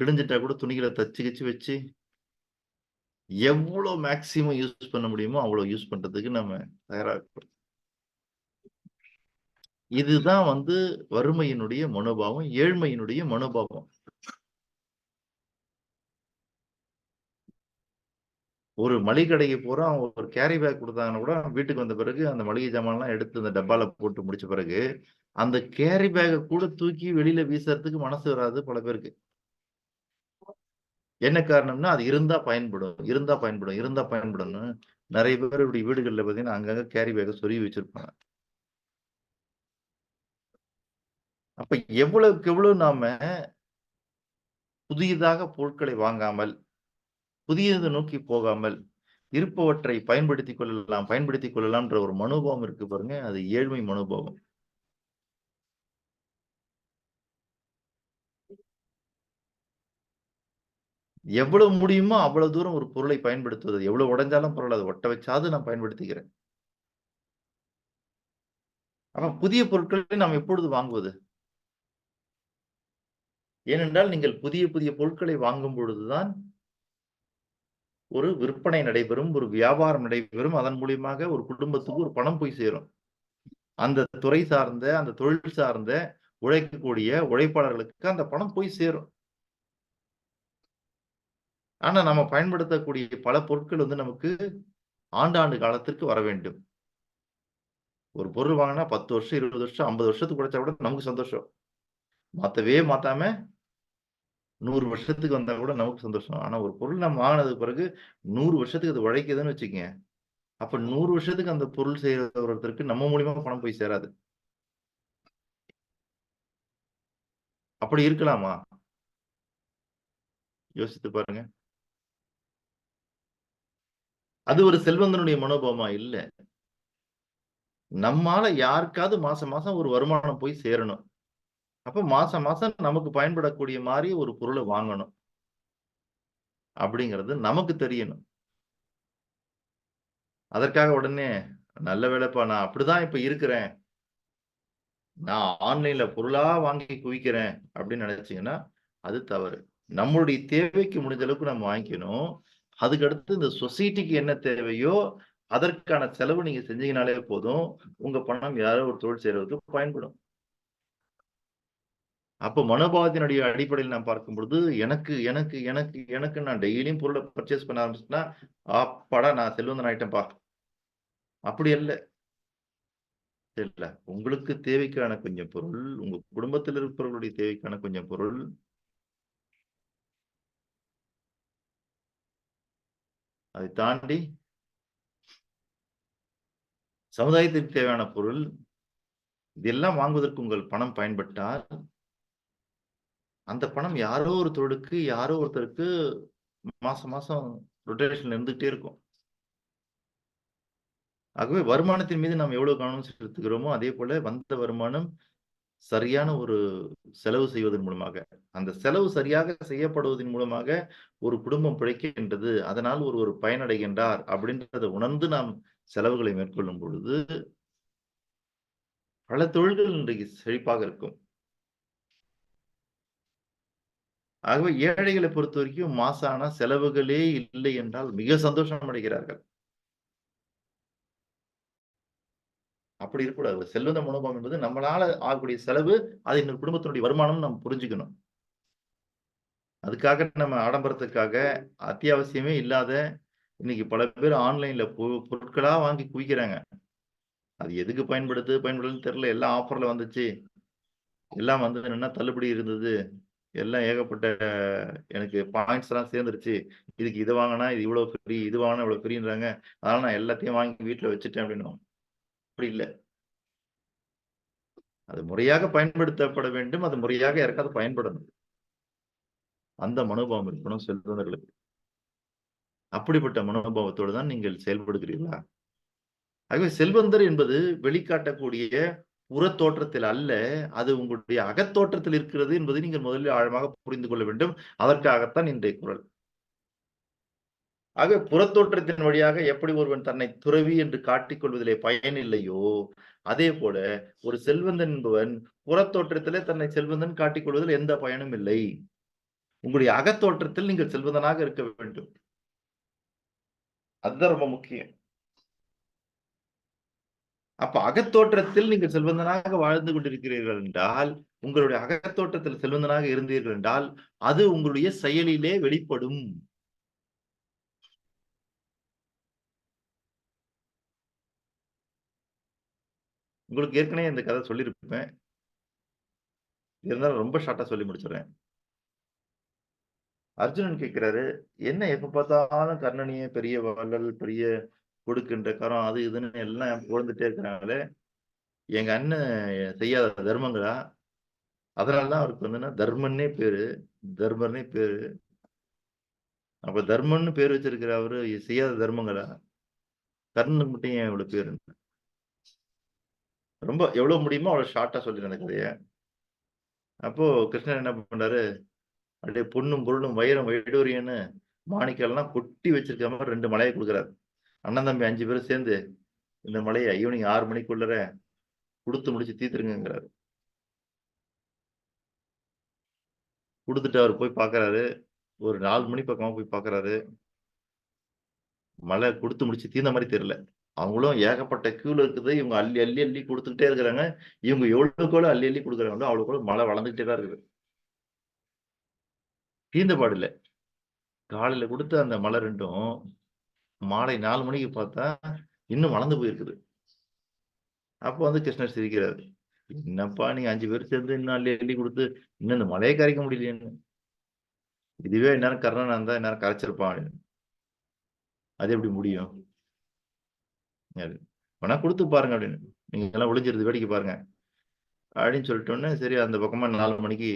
[SPEAKER 5] கிழிஞ்சிட்டா கூட துணிகளை தச்சு கிச்சு வச்சு எவ்வளவு மேக்சிமம் யூஸ் பண்ண முடியுமோ அவ்வளவு யூஸ் பண்றதுக்கு நம்ம தயாரா இருக்கிறோம். இதுதான் வறுமையினுடைய மனோபாவம், ஏழ்மையினுடைய மனோபாவம். ஒரு மளிகை கடைக்கு போறோம், ஒரு கேரி பேக் கொடுத்தாங்கன்னா கூட வீட்டுக்கு வந்த பிறகு அந்த மளிகை ஜாமான்லாம் எடுத்து அந்த டப்பால போட்டு முடிச்ச பிறகு அந்த கேரி பேக்கை கூட தூக்கி வெளியில வீசுறதுக்கு மனசு வராது பல பேருக்கு. என்ன காரணம்னா அது இருந்தா பயன்படும். நிறைய பேருடைய வீடுகள்ல பாத்தீங்கன்னா அங்கங்க கேரி பேக்கை சொருகி வச்சிருப்பாங்க. அப்ப எவ்வளவுக்கு எவ்வளவு நாம புதியதாக பொருட்களை வாங்காமல், புதியதை நோக்கி போகாமல் இருப்பவற்றை பயன்படுத்திக் கொள்ளலாம்ன்ற ஒரு மனோபாவம் இருக்கு பாருங்க, அது ஏழ்மை மனோபாவம். எவ்வளவு முடியுமோ அவ்வளவு தூரம் ஒரு பொருளை பயன்படுத்துவது, எவ்வளவு உடைஞ்சாலும் பரவாயில்ல, ஒட்ட வச்சாவது நான் பயன்படுத்திக்கிறேன். ஆனா புதிய பொருட்களை நாம் எப்பொழுது வாங்குவது? ஏனென்றால் நீங்கள் புதிய புதிய பொருட்களை வாங்கும் பொழுதுதான் ஒரு விற்பனை நடைபெறும், ஒரு வியாபாரம் நடைபெறும். அதன் மூலியமாக ஒரு குடும்பத்துக்கு ஒரு பணம் போய் சேரும். அந்த துறை சார்ந்த, அந்த தொழில் சார்ந்த உழைக்கக்கூடிய உழைப்பாளர்களுக்கு அந்த பணம் போய் சேரும். ஆனா நம்ம பயன்படுத்தக்கூடிய பல பொருட்கள் நமக்கு ஆண்டாண்டு காலத்திற்கு வர வேண்டும். ஒரு பொருள் வாங்கினா 10 வருஷம், 20 வருஷம், 50 வருஷத்துக்கு உழைச்சா கூட நமக்கு சந்தோஷம். மாத்தவே மாத்தாம 100 வருஷத்துக்கு வந்தா கூட நமக்கு சந்தோஷம். ஆனா ஒரு பொருள் நம்ம வாங்கினதுக்கு பிறகு 100 வருஷத்துக்கு அது உழைக்குதுன்னு வச்சுக்கங்க. அப்ப 100 வருஷத்துக்கு அந்த பொருள் செய்யற ஒருத்தருக்கு நம்ம மூலியமா பணம் போய் சேராது. அப்படி இருக்கலாமா? யோசித்து பாருங்க. அது ஒரு செல்வந்தனுடைய மனோபாவமா? இல்ல. நம்மால யாருக்காவது மாசம் மாசம் ஒரு வருமானம் போய் சேரணும். அப்ப மாசம் மாசம் நமக்கு பயன்படக்கூடிய மாரி ஒரு பொருள வாங்கணும். அப்படிங்கிறது நமக்கு தெரியணும். அதற்காக உடனே நல்ல வேலைப்பா நான் அப்படிதான் இப்ப இருக்கிறேன். நான் ஆன்லைன்ல பொருளா வாங்கி குவிக்கிறேன் அப்படின்னு நினைச்சீங்கன்னா, அது தவறு. நம்மளுடைய தேவைக்கு முடிஞ்ச அளவுக்கு நம்ம வாங்கிக்கணும். அதுக்கு அடுத்து இந்த சொசைட்டிக்கு என்ன தேவையோ, அதற்கான செலவு நீங்க செஞ்சீங்கனாலே போதும். உங்க பணம் யாரோ ஒரு தொழில் செய்றதுக்கு பயன்படும். அப்ப மனோபாவத்தினுடைய அடிப்படையில் நான் பார்க்கும் பொழுது, எனக்கு நான் டெய்லியும் பொருள பர்ச்சேஸ் பண்ண ஆரம்பிச்சுட்டேன்னா, அப்பாடா நான் செல்வந்தன் ஆயிட்டேன்ப்பா. அப்படி அல்ல. இல்ல. உங்களுக்கு தேவைக்கான கொஞ்சம் பொருள், உங்க குடும்பத்தில் இருப்பவர்களுடைய தேவைக்கான கொஞ்சம் பொருள். அதை தாண்டி சமுதாயத்திற்கு தேவையான பொருள். இதெல்லாம் வாங்குவதற்கு உங்கள் பணம் பயன்பட்டால், அந்த பணம் யாரோ ஒரு தொழிலுக்கு, யாரோ ஒருத்தருக்கு மாசம் மாசம் ரொட்டேஷன்ல இருந்துகிட்டே இருக்கும். ஆகவே வருமானத்தின் மீது நாம் எவ்வளவு கவனம் செலுத்துகிறோமோ, அதே போல வந்த வருமானம் சரியான ஒரு செலவு செய்வதன் மூலமாக, அந்த செலவு சரியாக செய்யப்படுவதன் மூலமாக ஒரு குடும்பம் பிழைக்கின்றது. அதனால் ஒருவர் பயனடைகின்றார் அப்படின்றத உணர்ந்து நாம் செலவுகளை மேற்கொள்ளும் பொழுது, பல தொழில்கள் இன்றைக்கு செழிப்பாக இருக்கும். ஆகவே ஏழைகளை பொறுத்தவரைக்கும் மாசம் ஆனா செலவுகளே இல்லை என்றால் மிக சந்தோஷம் அடைகிறார்கள். அப்படி இருக்கக்கூடாது. செல்வந்த மனோபாவம் என்பது நம்மளால ஆகக்கூடிய செலவு, அது இன்னொரு குடும்பத்தினுடைய வருமானம் நம்ம புரிஞ்சுக்கணும். அதுக்காக நம்ம ஆடம்பரத்துக்காக அத்தியாவசியமே இல்லாத இன்னைக்கு பல பேர் ஆன்லைன்ல பொருட்களா வாங்கி குவிக்கிறாங்க. அது எதுக்கு பயன்படுதுன்னு தெரியல. எல்லாம் ஆஃபர்ல வந்துச்சு. எல்லாம் வந்து என்னன்னா தள்ளுபடி இருந்தது. எல்லாம் ஏகப்பட்ட எனக்கு பாயிண்ட்ஸ் எல்லாம் சேர்ந்துருச்சு. இதுக்கு இது வாங்குனா இது இவ்வளவு ஃப்ரீ, இது வாங்குனா இவ்வளவு ஃப்ரீன்றாங்க. அதனால நான் எல்லாத்தையும் வாங்கி வீட்ல வச்சுட்டேன் அப்படின்னுவாங்க. அப்படி இல்ல. அது முறையாக பயன்படுத்தப்பட வேண்டும். அது முறையாக யாருக்காவது பயன்படணும். அந்த மனோபாவம் இருக்கணும் செல்வந்தர்களுக்கு. அப்படிப்பட்ட மனோபாவத்தோடு தான் நீங்கள் செயல்படுகிறீர்களா? ஆகவே செல்வந்தர் என்பது வெளிக்காட்டக்கூடிய புறத் தோற்றத்தில் அல்ல, அது உங்களுடைய அகத்தோற்றத்தில் இருக்கிறது என்பதை நீங்கள் முதலில் ஆழமாக புரிந்து கொள்ள வேண்டும். அதற்காகத்தான் இன்றைய குரல். ஆக புறத்தோற்றத்தின் வழியாக எப்படி ஒருவன் தன்னை துறவி என்று காட்டிக் கொள்வதிலே பயன் இல்லையோ, அதே போல ஒரு செல்வந்தன் என்பவன் புறத்தோற்றத்திலே தன்னை செல்வந்தன் காட்டிக் கொள்வதில் எந்த பயனும் இல்லை. உங்களுடைய அகத்தோற்றத்தில் நீங்கள் செல்வந்தனாக இருக்க வேண்டும். அதுதான் ரொம்ப முக்கியம். அப்ப அகத்தோற்றத்தில் நீங்கள் செல்வந்தனாக வாழ்ந்து கொண்டிருக்கிறீர்கள் என்றால், உங்களுடைய அகத்தோற்றத்தில் செல்வந்தனாக இருந்தீர்கள் என்றால், அது உங்களுடைய செயலிலே வெளிப்படும். உங்களுக்கு ஏற்கனவே இந்த கதை சொல்லியிருப்பேன். இருந்தாலும் ரொம்ப ஷார்ட்டா சொல்லி முடிச்சுடுறேன். அர்ஜுனன் கேட்கிறாரு, என்ன எப்ப பார்த்தாலும் கர்ணனையே பெரிய வள்ளல், பெரிய கொடுக்கின்ற கரம் அது இதுன்னு எல்லாம் புகழ்ந்துட்டே இருக்கிறாங்களே, எங்க அண்ணன் செய்யாத தர்மங்களா? அதனாலதான் அவருக்கு தர்மன்னே பேரு. தர்மர்னே பேரு. அப்ப தர்மன்னு பேர் வச்சிருக்கிற அவரு செய்யாத தர்மங்களா? கர்ணனுக்கு மட்டும் ஏன் இவ்வளவு பேரு? ரொம்ப எவ்வளவு முடியுமோ அவ்வளவு ஷார்ட்டா சொல்லிடுறேன் அந்த கதைய. அப்போ கிருஷ்ணன் என்ன பண்றாரு, அப்படியே பொன்னும் பொருளும் வைரம் வைடூரியன்னு மாணிக்கம் எல்லாம் கொட்டி வச்சிருக்கிற மாதிரி 2 மலையை கொடுக்குறாரு. அண்ணன் தம்பி 5 பேரும் சேர்ந்து இந்த மலையை ஈவினிங் 6 மணிக்குள்ளர கொடுத்து முடிச்சு தீர்த்துருங்கிறாரு. கொடுத்துட்டு அவர் போய் பார்க்கறாரு. ஒரு 4 மணி பக்கமா போய் பார்க்கறாரு. மழை கொடுத்து முடிச்சு தீர்ந்த மாதிரி தெரியல. அவங்களும் ஏகப்பட்ட கியூல இருக்குது. இவங்க அள்ளி அள்ளி அள்ளி கொடுத்துக்கிட்டே இருக்கிறாங்க. இவங்க எவ்வளவுக்கு எவ்வளவு அள்ளி அள்ளி கொடுக்குறாங்களோ அவ்வளவுக்கு எவ்வளவு மழை வளர்ந்துகிட்டே தான் இருக்குது. தீர்ந்த பாடு இல்ல. காலையில கொடுத்த அந்த மழை 2ம் மாலை 4 மணிக்கு பார்த்தா இன்னும் வளர்ந்து போயிருக்குது. அப்போ வந்து கிருஷ்ணர் சிரிக்கிறாரு. என்னப்பா நீங்க 5 பேர் சேர்ந்து இன்னும் அள்ளி அள்ளி கொடுத்து இன்னும் இந்த மழையை கரைக்க முடியலையேன்னு. இதுவே இந்நேரம் கர்ணனா இருந்தா இந்நேரம் கரைச்சிருப்பான் அப்படின்னு. அது எப்படி முடியும்? அது வேணா கொடுத்து பாருங்க அப்படின்னு. நீங்க எல்லாம் ஒளிஞ்சிருந்து வேடிக்கை பாருங்க அப்படின்னு சொல்லிட்டோன்னே சரி அந்த பக்கமா 4 மணிக்கு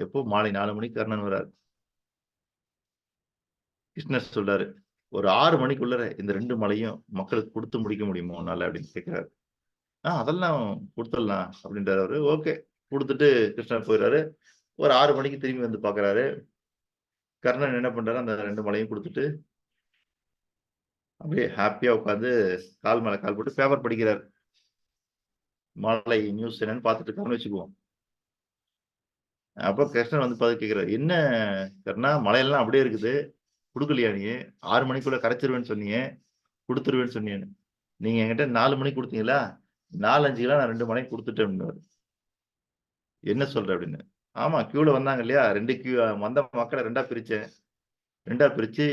[SPEAKER 5] எப்போ மாலை 4 மணிக்கு கர்ணன் வர்றாரு. கிருஷ்ணர் சொல்றாரு ஒரு 6 மணிக்குள்ள இந்த 2 மலையும் மக்களுக்கு கொடுத்து முடிக்க முடியுமா உன்னால அப்படின்னு கேட்கிறாரு. அதெல்லாம் கொடுத்துடலாம் அப்படின்றாரு அவரு. ஓகே கொடுத்துட்டு கிருஷ்ணர் போயிடுறாரு. ஒரு 6 மணிக்கு திரும்பி வந்து பாக்குறாரு. கர்ணன் என்ன பண்றாரு, அந்த 2 மலையும் கொடுத்துட்டு அப்படியே ஹாப்பியா உட்காந்து கால் மேல கால் போட்டு பேப்பர் படிக்கிறார். மழை நியூஸ் என்னன்னு பார்த்துட்டு இருக்காருன்னு வச்சுக்குவோம். அப்போ கிருஷ்ணன் வந்து பார்த்து கேட்கிறாரு, என்ன கர்ணா மழையெல்லாம் அப்படியே இருக்குது, கொடுக்கலையா நீ? 6 மணிக்குள்ள கரைச்சிருவேன்னு சொன்னீங்க, கொடுத்துருவேன்னு சொன்னீங்கன்னு. நீங்க என்கிட்ட 4 மணிக்கு கொடுத்தீங்களா? 4-5 கிலோ நான் 2 மணிக்கு கொடுத்துட்டேன் அப்படின்னு. என்ன சொல்ற அப்படின்னு. ஆமா கியூல வந்தாங்க இல்லையா, 2 கியூ வந்த மக்களை 2ஆ பிரிச்சேன். 2ஆ பிரிச்சு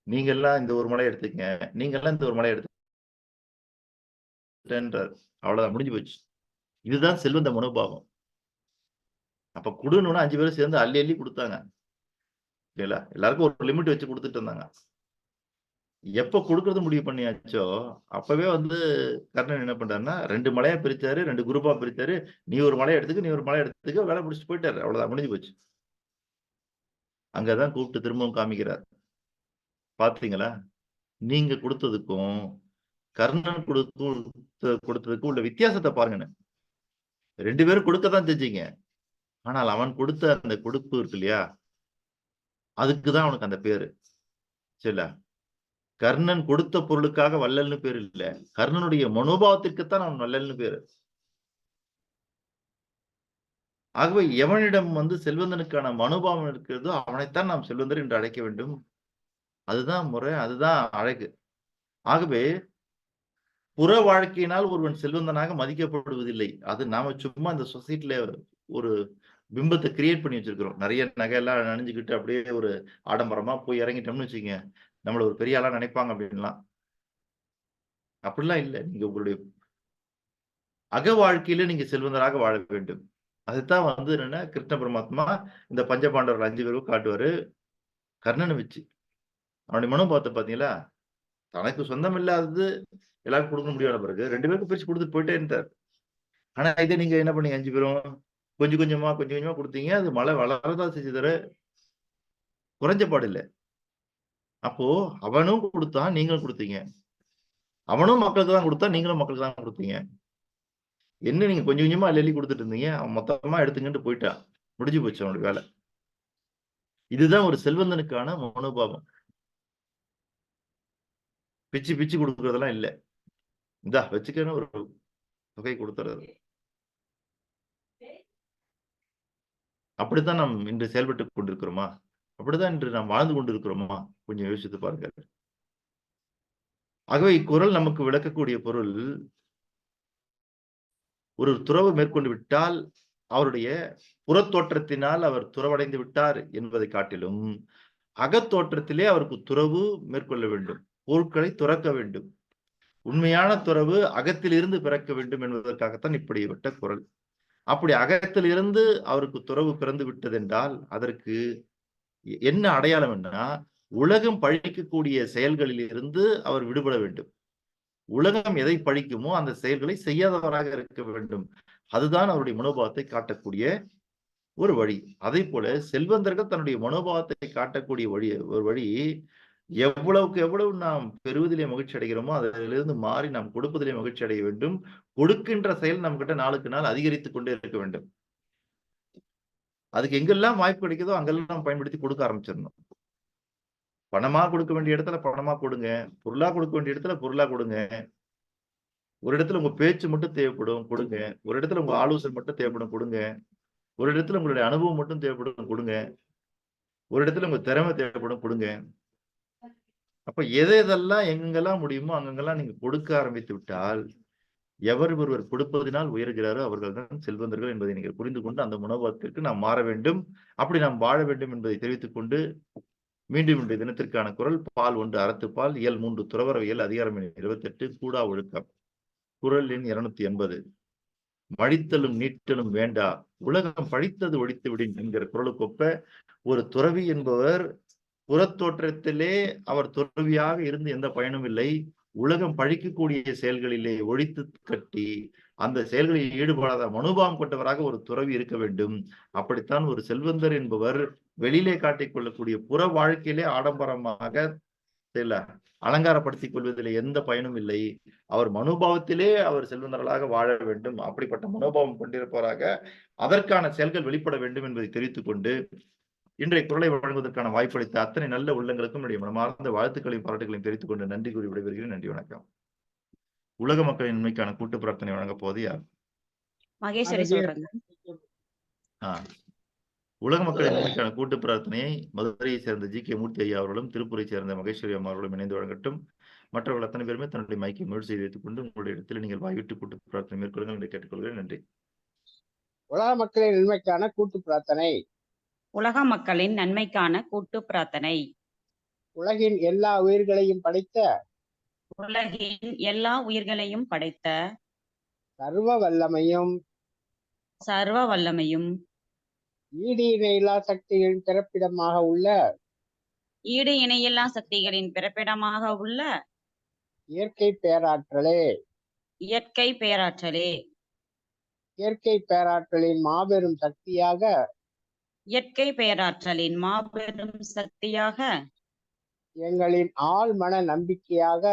[SPEAKER 5] நீங்க எல்லாம் இந்த ஒரு மலை எடுத்துக்கங்க, நீங்க எல்லாம் இந்த ஒரு மலை எடுத்துன்றார். அவ்வளவுதான், முடிஞ்சு போச்சு. இதுதான் செல்வந்த மனோபாவம். அப்ப குடுன்னு 5 பேரும் சேர்ந்து அள்ளி அள்ளி கொடுத்தாங்க இல்லையா? எல்லாருக்கும் ஒரு லிமிட் வச்சு கொடுத்துட்டு இருந்தாங்க. எப்ப கொடுக்கறது முடிவு பண்ணியாச்சோ அப்பவே வந்து கர்ணன் என்ன பண்றாருன்னா 2 மலையா பிரிச்சாரு, 2 குரூப்பா பிரிச்சாரு. நீ ஒரு மலையை எடுத்துக்க, நீ ஒரு மலையை எடுத்துக்க, வேலை முடிச்சுட்டு போயிட்டாரு. அவ்வளவுதான், முடிஞ்சு போச்சு. அங்கதான் கூப்பிட்டு திரும்பவும் காமிக்கிறார். பாத்தீங்களா, நீங்க கொடுத்ததுக்கும் கர்ணன் கொடுத்ததுக்கும் உள்ள வித்தியாசத்தை பாருங்க. 2 பேரும் கொடுக்கத்தான் செஞ்சீங்க. ஆனால் அவன் கொடுத்த அந்த கொடுப்பு இருக்கு இல்லையா, அதுக்குதான் அவனுக்கு அந்த பேரு. சரிங்களா? கர்ணன் கொடுத்த பொருளுக்காக வள்ளல்னு பேரு இல்ல, கர்ணனுடைய மனோபாவத்திற்குத்தான் அவன் வள்ளல்னு பேரு. ஆகவே எவனிடம் வந்து செல்வந்தனுக்கான மனோபாவம் இருக்கிறதோ அவனைத்தான் நாம் செல்வந்தர் என்று அழைக்க வேண்டும். அதுதான் முறை, அதுதான் அழகு. ஆகவே புற வாழ்க்கையினால் ஒருவன் செல்வந்தனாக மதிக்கப்படுவதில்லை. அது நாம சும்மா இந்த சொசைட்டில ஒரு பிம்பத்தை கிரியேட் பண்ணி வச்சிருக்கிறோம். நிறைய நகையெல்லாம் நனைஞ்சுக்கிட்டு அப்படியே ஒரு ஆடம்பரமா போய் இறங்கிட்டோம்னு வச்சுக்கோங்க, நம்மள ஒரு பெரிய ஆளா நினைப்பாங்க அப்படின்லாம். அப்படிலாம் இல்லை. நீங்க உங்களுடைய அக வாழ்க்கையில நீங்க செல்வந்தராக வாழ வேண்டும். அதுதான் வந்து என்னன்னா கிருஷ்ண பரமாத்மா இந்த பஞ்சபாண்டவர்கள் 5 பேரும் காட்டுவாரு கர்ணனை வச்சு. அவனுடைய மனோபாவத்தை பாத்தீங்களா, தனக்கு சொந்தம் இல்லாதது எல்லாருக்கும் கொடுக்க முடியாத பிறகு 2 பேருக்கும் பிரிச்சு கொடுத்துட்டு போயிட்டே இருந்தார். ஆனா இதை நீங்க என்ன பண்ணீங்க, 5 பேரும் கொஞ்சம் கொஞ்சமா கொடுத்தீங்க. அது மழை வளரதான் செஞ்சு தர குறைஞ்ச பாடு இல்லை. அப்போ அவனும் கொடுத்தான், நீங்களும் கொடுத்தீங்க. அவனும் மக்களுக்கு தான் கொடுத்தா, நீங்களும் மக்களுக்கு தான் கொடுத்தீங்க. என்ன நீங்க கொஞ்சம் கொஞ்சமா அள்ளி கொடுத்துட்டு இருந்தீங்க, அவன் மொத்தமா எடுத்துக்கிட்டு போயிட்டான். முடிஞ்சு போச்சு அவனுடைய வேலை. இதுதான் ஒரு செல்வந்தனுக்கான மனோபாவம். பிச்சு பிச்சு கொடுக்கறதெல்லாம் இல்லை. இந்தா வச்சுக்கன்னு ஒரு தொகை கொடுத்துறது. அப்படித்தான் நாம் இன்று செயல்பட்டு கொண்டிருக்கிறோமா? அப்படிதான் இன்று நாம் வாழ்ந்து கொண்டிருக்கிறோமா? கொஞ்சம் யோசித்து பாருங்க. ஆகவே இக்குறள் நமக்கு விளக்கக்கூடிய பொருள், ஒரு துறவு மேற்கொண்டு விட்டால் அவருடைய புறத்தோற்றத்தினால் அவர் துறவடைந்து விட்டார் என்பதை காட்டிலும் அகத்தோற்றத்திலே அவருக்கு துறவு மேற்கொள்ள வேண்டும், பொருட்களை துறக்க வேண்டும். உண்மையான துறவு அகத்திலிருந்து பிறக்க வேண்டும் என்பதற்காகத்தான் இப்படிப்பட்ட குறள். அப்படி அகத்திலிருந்து அவருக்கு துறவு பிறந்து விட்டது என்றால் அதற்கு என்ன அடையாளம் என்னன்னா, உலகம் பழிக்கக்கூடிய செயல்களில் இருந்து அவர் விடுபட வேண்டும். உலகம் எதை பழிக்குமோ அந்த செயல்களை செய்யாதவராக இருக்க வேண்டும். அதுதான் அவருடைய மனோபாவத்தை காட்டக்கூடிய ஒரு வழி. அதே போல செல்வந்தர்கள் தன்னுடைய மனோபாவத்தை காட்டக்கூடிய ஒரு வழி, எவ்வளவுக்கு எவ்வளவு நாம் பெறுவதிலே மகிழ்ச்சி அடைகிறோமோ அதிலிருந்து மாறி நாம் கொடுப்பதிலே மகிழ்ச்சி அடைய வேண்டும். கொடுக்கின்ற செயல் நம்ம கிட்ட நாளுக்கு நாள் அதிகரித்துக் கொண்டே இருக்க வேண்டும். அதுக்கு எங்கெல்லாம் வாய்ப்பு கிடைக்குதோ அங்கெல்லாம் பயன்படுத்தி கொடுக்க ஆரம்பிச்சிடணும். பணமா கொடுக்க வேண்டிய இடத்துல பணமா கொடுங்க, பொருளா கொடுக்க வேண்டிய இடத்துல பொருளா கொடுங்க. ஒரு இடத்துல உங்க பேச்சு மட்டும் தேவைப்படும், கொடுங்க. ஒரு இடத்துல உங்க ஆலோசனை மட்டும் தேவைப்படும், கொடுங்க. ஒரு இடத்துல உங்களுடைய அனுபவம் மட்டும் தேவைப்படும் கொடுங்க. ஒரு இடத்துல உங்க திறமை தேவைப்படும் கொடுங்க. அப்ப எதெல்லாம் எங்கெல்லாம் முடியுமோ அங்கெல்லாம் நீங்க கொடுக்க ஆரம்பித்து விட்டால், எவர் ஒருவர் கொடுப்பதினால் உயர்கிறாரோ அவர்கள் தான் செல்வந்தர்கள் என்பதை நீங்கள் புரிந்து கொண்டு அந்த மனோபாவத்திற்கு நாம் மாற வேண்டும். அப்படி நாம் வாழ வேண்டும் என்பதை தெரிவித்துக் கொண்டு மீண்டும் இன்றைய தினத்திற்கான குரல் பால் 1 அறத்துப்பால் இயல் 3 துறவரவியல் அதிகாரம் எண் 28 கூடா ஒழுக்கம். குரல் எண் 280. மழித்தலும் நீட்டலும் வேண்டா உலகம் பழித்தது ஒழித்து விடின் என்கிற குரலுக்கொப்ப ஒரு துறவி என்பவர் புறத்தோற்றத்திலே அவர் துறவியாக இருந்து எந்த பயனும் இல்லை. உலகம் பழிக்கக்கூடிய செயல்களிலே ஒழித்து கட்டி அந்த செயல்களில் ஈடுபடாத மனோபாவம் கொண்டவராக ஒரு துறவி இருக்க வேண்டும். அப்படித்தான் ஒரு செல்வந்தர் என்பவர் வெளியிலே காட்டிக் கொள்ளக்கூடிய புற வாழ்க்கையிலே ஆடம்பரமாக அலங்காரப்படுத்திக் கொள்வதில் எந்த பயனும் இல்லை. அவர் மனோபாவத்திலே அவர் செல்வந்தர்களாக வாழ வேண்டும். அப்படிப்பட்ட மனோபாவம் கொண்டிருப்பவராக அதற்கான செயல்கள் வெளிப்பட வேண்டும் என்பதை தெரிவித்துக் கொண்டு இன்றைய குரலை வழங்குவதற்கான வாய்ப்பளித்த அத்தனை நல்ல உள்ளங்களுக்கும் என்னுடைய மனமார்ந்த வாழ்த்துக்களையும் பாராட்டுகளையும் தெரிவித்துக் கொண்டு நன்றி கூறி விடைபெறுகிறேன். நன்றி, வணக்கம். உலக மக்களின் நன்மைக்கான கூட்டு பிரார்த்தனை வழங்கப் போவது யார்?
[SPEAKER 1] மகேஸ்வரி சொல்றாங்க.
[SPEAKER 5] உலக மக்களின் நன்மைக்கான கூட்டு பிரார்த்தனையை மதுரையை சேர்ந்த ஜி.கே. மூர்த்தி ஐயா அவர்களும் திருப்பூரை சேர்ந்த மகேஸ்வரி அம்மா அவர்களும் இணைந்து வழங்கட்டும். மற்றவர்கள் அத்தனை பேருமே தன்னுடைய மைக்கை மியூட் செய்து வைத்துக் கொண்டு உங்களுடைய இடத்தில் நீங்கள் வாய்விட்டு கூட்டு பிரார்த்தனை மேற்கொள்ளுங்கள் என்று கேட்டுக்கொள்கிறேன். நன்றி.
[SPEAKER 4] உலக மக்களின் நன்மைக்கான கூட்டு பிரார்த்தனை.
[SPEAKER 1] உலக மக்களின் நன்மைக்கான கூட்டு பிரார்த்தனை.
[SPEAKER 4] உலகின் எல்லா உயிர்களையும் படைத்த
[SPEAKER 1] உலகின் எல்லா உயிர்களையும் படைத்த
[SPEAKER 4] சர்வ வல்லமையும் ஈடு இணையில்லா சக்திகளின் பிறப்பிடமாக உள்ள இயற்கை பேராற்றலின் மாபெரும் சக்தியாக எங்களின் ஆழ்மன நம்பிக்கையாக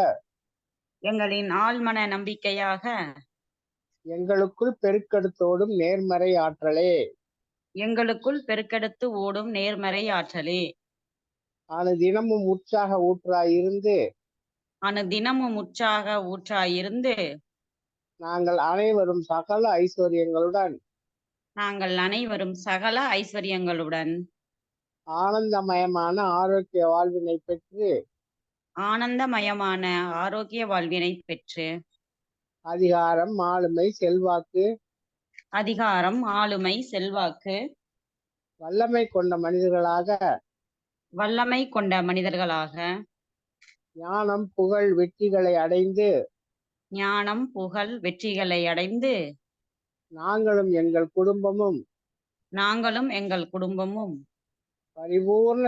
[SPEAKER 4] எங்களுக்குள் பெருக்கெடுத்து ஓடும் நேர்மறை ஆற்றலே அனுதினமும் உற்சாக ஊற்றாயிருந்து நாங்கள் அனைவரும் சகல ஐஸ்வர்யங்களுடன் ஆனந்தமயமான ஆரோக்கிய வாழ்வினை பெற்று அதிகாரம் ஆளுமை செல்வாக்கு வல்லமை கொண்ட மனிதர்களாக ஞானம் புகழ் வெற்றிகளை அடைந்து நாங்களும் எங்கள் குடும்பமும் பரிபூர்ண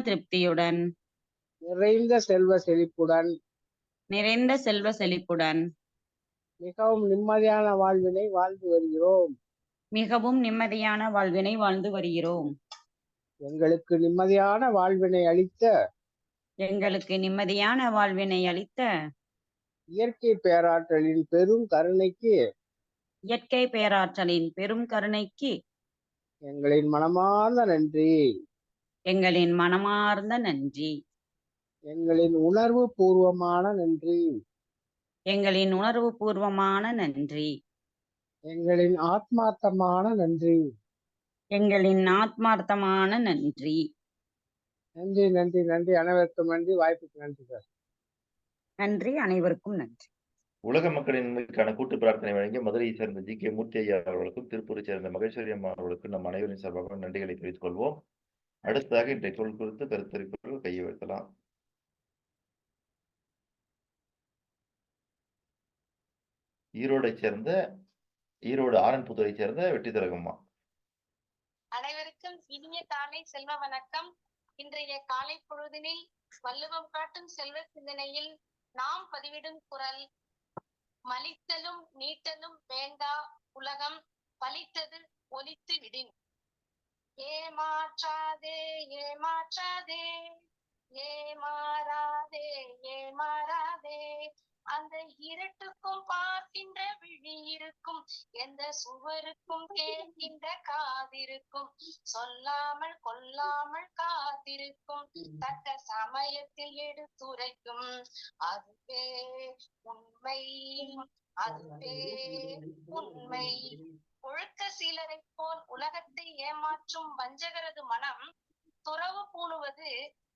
[SPEAKER 4] திருப்தியுடன் நிறைந்த செல்வ செழிப்புடன் மிகவும் நிம்மதியான வாழ்வினை வாழ்ந்து வருகிறோம். எங்களுக்கு நிம்மதியான வாழ்வினை அளித்த இயற்கை பேராற்றலின் பெரும் கருணைக்கு எங்களின் மனமார்ந்த நன்றி. எங்களின் உணர்வு பூர்வமான நன்றி. எங்களின் ஆத்மார்த்தமான நன்றி. நன்றி. அனைவருக்கும் நன்றி. வாய்ப்புக்கு நன்றி சார்.
[SPEAKER 1] நன்றி, அனைவருக்கும் நன்றி.
[SPEAKER 5] உலக மக்களின் நன்மைக்கான கூட்டு பிரார்த்தனை வழங்கிய மதுரையை சேர்ந்த ஜி.கே. மூர்த்தி ஐயா அவர்களுக்கும் திருப்பூரை சேர்ந்த மகேஸ்வரி அம்மா அவர்களுக்கும் நம் அனைவரின் சார்பாக நன்றிகளை தெரிவித்துக் கொள்வோம். அடுத்ததாக இன்றைய குரல் குறித்து கருத்தரிப்பவர்கள் கையை வைக்கலாம். ஈரோடு ஆரன்புத்தூரை சேர்ந்த வெற்றி திலகம்மா.
[SPEAKER 10] அனைவருக்கும் இனிய காலை செல்வ வணக்கம். இன்றைய காலை பொழுதினில் வள்ளுவம் காட்டும் செல்வ சிந்தனையில் நாம் பதிவிடும் குரல்: மலித்தலும் நீட்டலும் வேண்டா உலகம் பலித்தது ஒழித்து விடின். ஏமாற்றாதே அந்த இருட்டுக்கும் பார்க்கின்ற விழி இருக்கும், எந்த சுவருக்கும் கேட்கின்ற காதிருக்கும், சொல்லாமல் கொல்லாமல் காத்திருக்கும், தக்க சமயத்தில் எடுத்துரைக்கும், அதுவே உண்மை அதுவே உண்மை. ஒழுக்க சீலரை போல் உலகத்தை ஏமாற்றும் வஞ்சகரது மனம் துறவு பூணுவது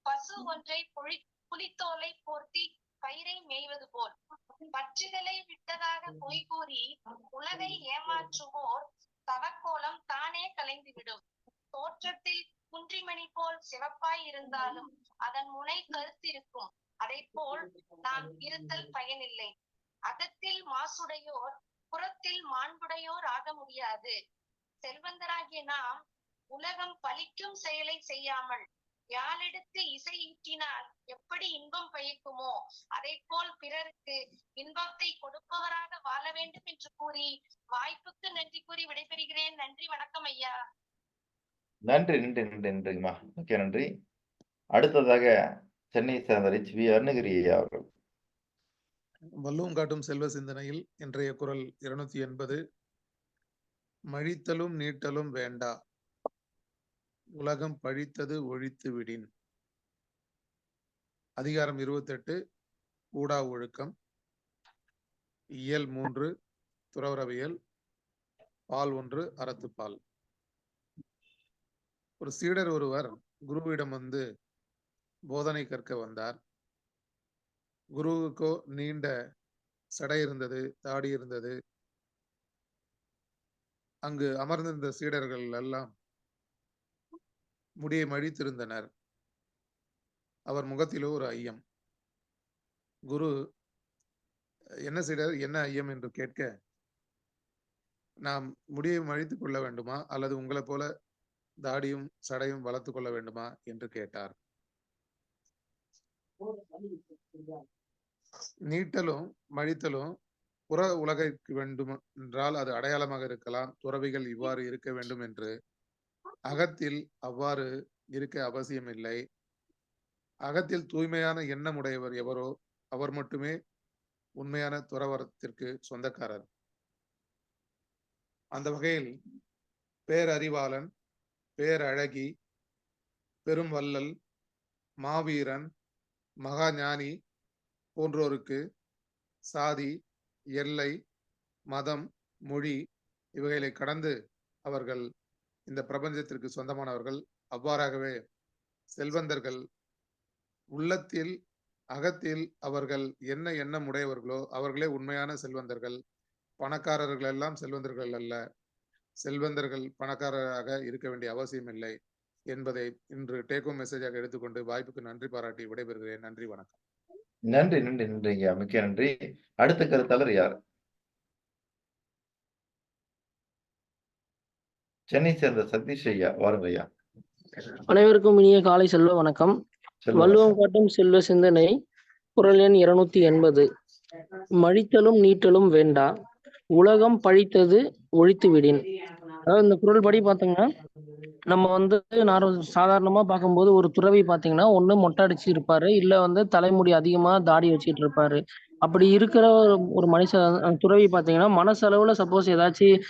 [SPEAKER 10] பசு ஒன்றை புலித்தோலை போர்த்தி பயிரை மேய்வது போல். பற்றுகளை விட்டதாக பொய் கூறி உலகை ஏமாற்றுவோர் தவக்கோலம் தானே கலைந்துவிடும். தோற்றத்தில் குன்றிமணி போல் சிவப்பாய் இருந்தாலும் அதன் முனை கருத்திருக்கும். அதை போல் நாம் இருத்தல் பயனில்லை. அகத்தில் மாசுடையோர் புறத்தில் மாண்புடையோர் ஆக முடியாது. செல்வந்தராகிய நாம் உலகம் பலிக்கும் செயலை செய்யாமல் யாழெடுத்து இசை ஈட்டினால் எப்படி இன்பம் பயக்குமோ அதை போல் பிறருக்கு இன்பத்தை கொடுப்பவராக வாழ வேண்டும் என்று கூறி வாய்ப்புக்கு நன்றி கூறி விடைபெறுகிறேன். நன்றி, வணக்கம் ஐயா.
[SPEAKER 5] நன்றி நன்றி நன்றி நன்றிங்கம்மா, மிக்க நன்றி. அடுத்ததாக சென்னை சேர்ந்த வி அருணகிரி ஐயா அவர்கள்.
[SPEAKER 3] வள்ளுவம் காட்டும் செல்வ சிந்தனையில் இன்றைய குறள் 280. மழித்தலும் நீட்டலும் வேண்டா, உலகம் பழித்தது ஒழித்து விடின். அதிகாரம் 28 ஊடா ஒழுக்கம். இயல் 3 துறவரவியல். பால் 1 அறத்துப்பால். ஒரு சீடர் ஒருவர் குருவிடம் வந்து போதனை கற்க வந்தார். குருவுக்கோ நீண்ட சடை இருந்தது, தாடி இருந்தது. அங்கு அமர்ந்திருந்த சீடர்கள் எல்லாம் முடியை மழித்திருந்தனர். அவர் முகத்திலோ ஒரு ஐயம். குரு, என்ன சீடர், என்ன ஐயம் என்று கேட்க, நாம் முடியை மழித்துக் கொள்ள வேண்டுமா அல்லது உங்களை போல தாடியும் சடையும் வளர்த்து கொள்ள வேண்டுமா என்று கேட்டார். நீட்டலும் மழித்தலும் புற உலகிற்கு வேண்டும் என்றால் அது அடையாளமாக இருக்கலாம். துறவிகள் இவ்வாறு இருக்க வேண்டும் என்று. அகத்தில் அவ்வாறு இருக்க அவசியம் இல்லை. அகத்தில் தூய்மையான எண்ணம் உடையவர் எவரோ அவர் மட்டுமே உண்மையான துறவரத்திற்கு சொந்தக்காரர். அந்த வகையில் பேரறிவாளன், பேரழகி, பெரும் வள்ளல், மாவீரன், மகா ஞானி போன்றோருக்கு சாதி, எல்லை, மதம், மொழி இவைகளை கடந்து அவர்கள் இந்த பிரபஞ்சத்திற்கு சொந்தமானவர்கள். அவ்வாறாகவே செல்வந்தர்கள் உள்ளத்தில் அகத்தில் அவர்கள் என்ன எண்ணம் உடையவர்களோ அவர்களே உண்மையான செல்வந்தர்கள். பணக்காரர்கள் எல்லாம் செல்வந்தர்கள் அல்ல. செல்வந்தர்கள் பணக்காரராக இருக்க வேண்டிய அவசியம் இல்லை என்பதை இன்று டேக் ஹோம் மெசேஜாக எடுத்துக்கொண்டு வாய்ப்புக்கு நன்றி பாராட்டி விடைபெறுகிறேன். நன்றி, வணக்கம்.
[SPEAKER 5] நன்றி நன்றி நன்றிங்க, மிக்க நன்றி. அடுத்த கருத்தாளர் யார்? சென்னை சேர்ந்த சதீஷ் ஐயா, வாருங்க ஐயா.
[SPEAKER 8] அனைவருக்கும் இனிய காலை செல்வ வணக்கம். வள்ளுவம் காட்டும் செல்வ சிந்தனை குறள் எண் 280. மழித்தலும் நீட்டலும் வேண்டா, உலகம் பழித்தது ஒழித்து விடின். அதாவது இந்த குறள் படி பாத்தீங்கன்னா, நம்ம சாதாரணமா பார்க்கும்போது ஒரு துறவி பாத்தீங்கன்னா ஒண்ணு மொட்டை அடிச்சு இருப்பாரு, இல்ல தலைமுடி அதிகமா தாடி வச்சுட்டு இருப்பாரு. அப்படி இருக்கிற ஒரு மனுஷன் துறவி பாத்தீங்கன்னா மனசளவுல சப்போஸ் ஏதாச்சும்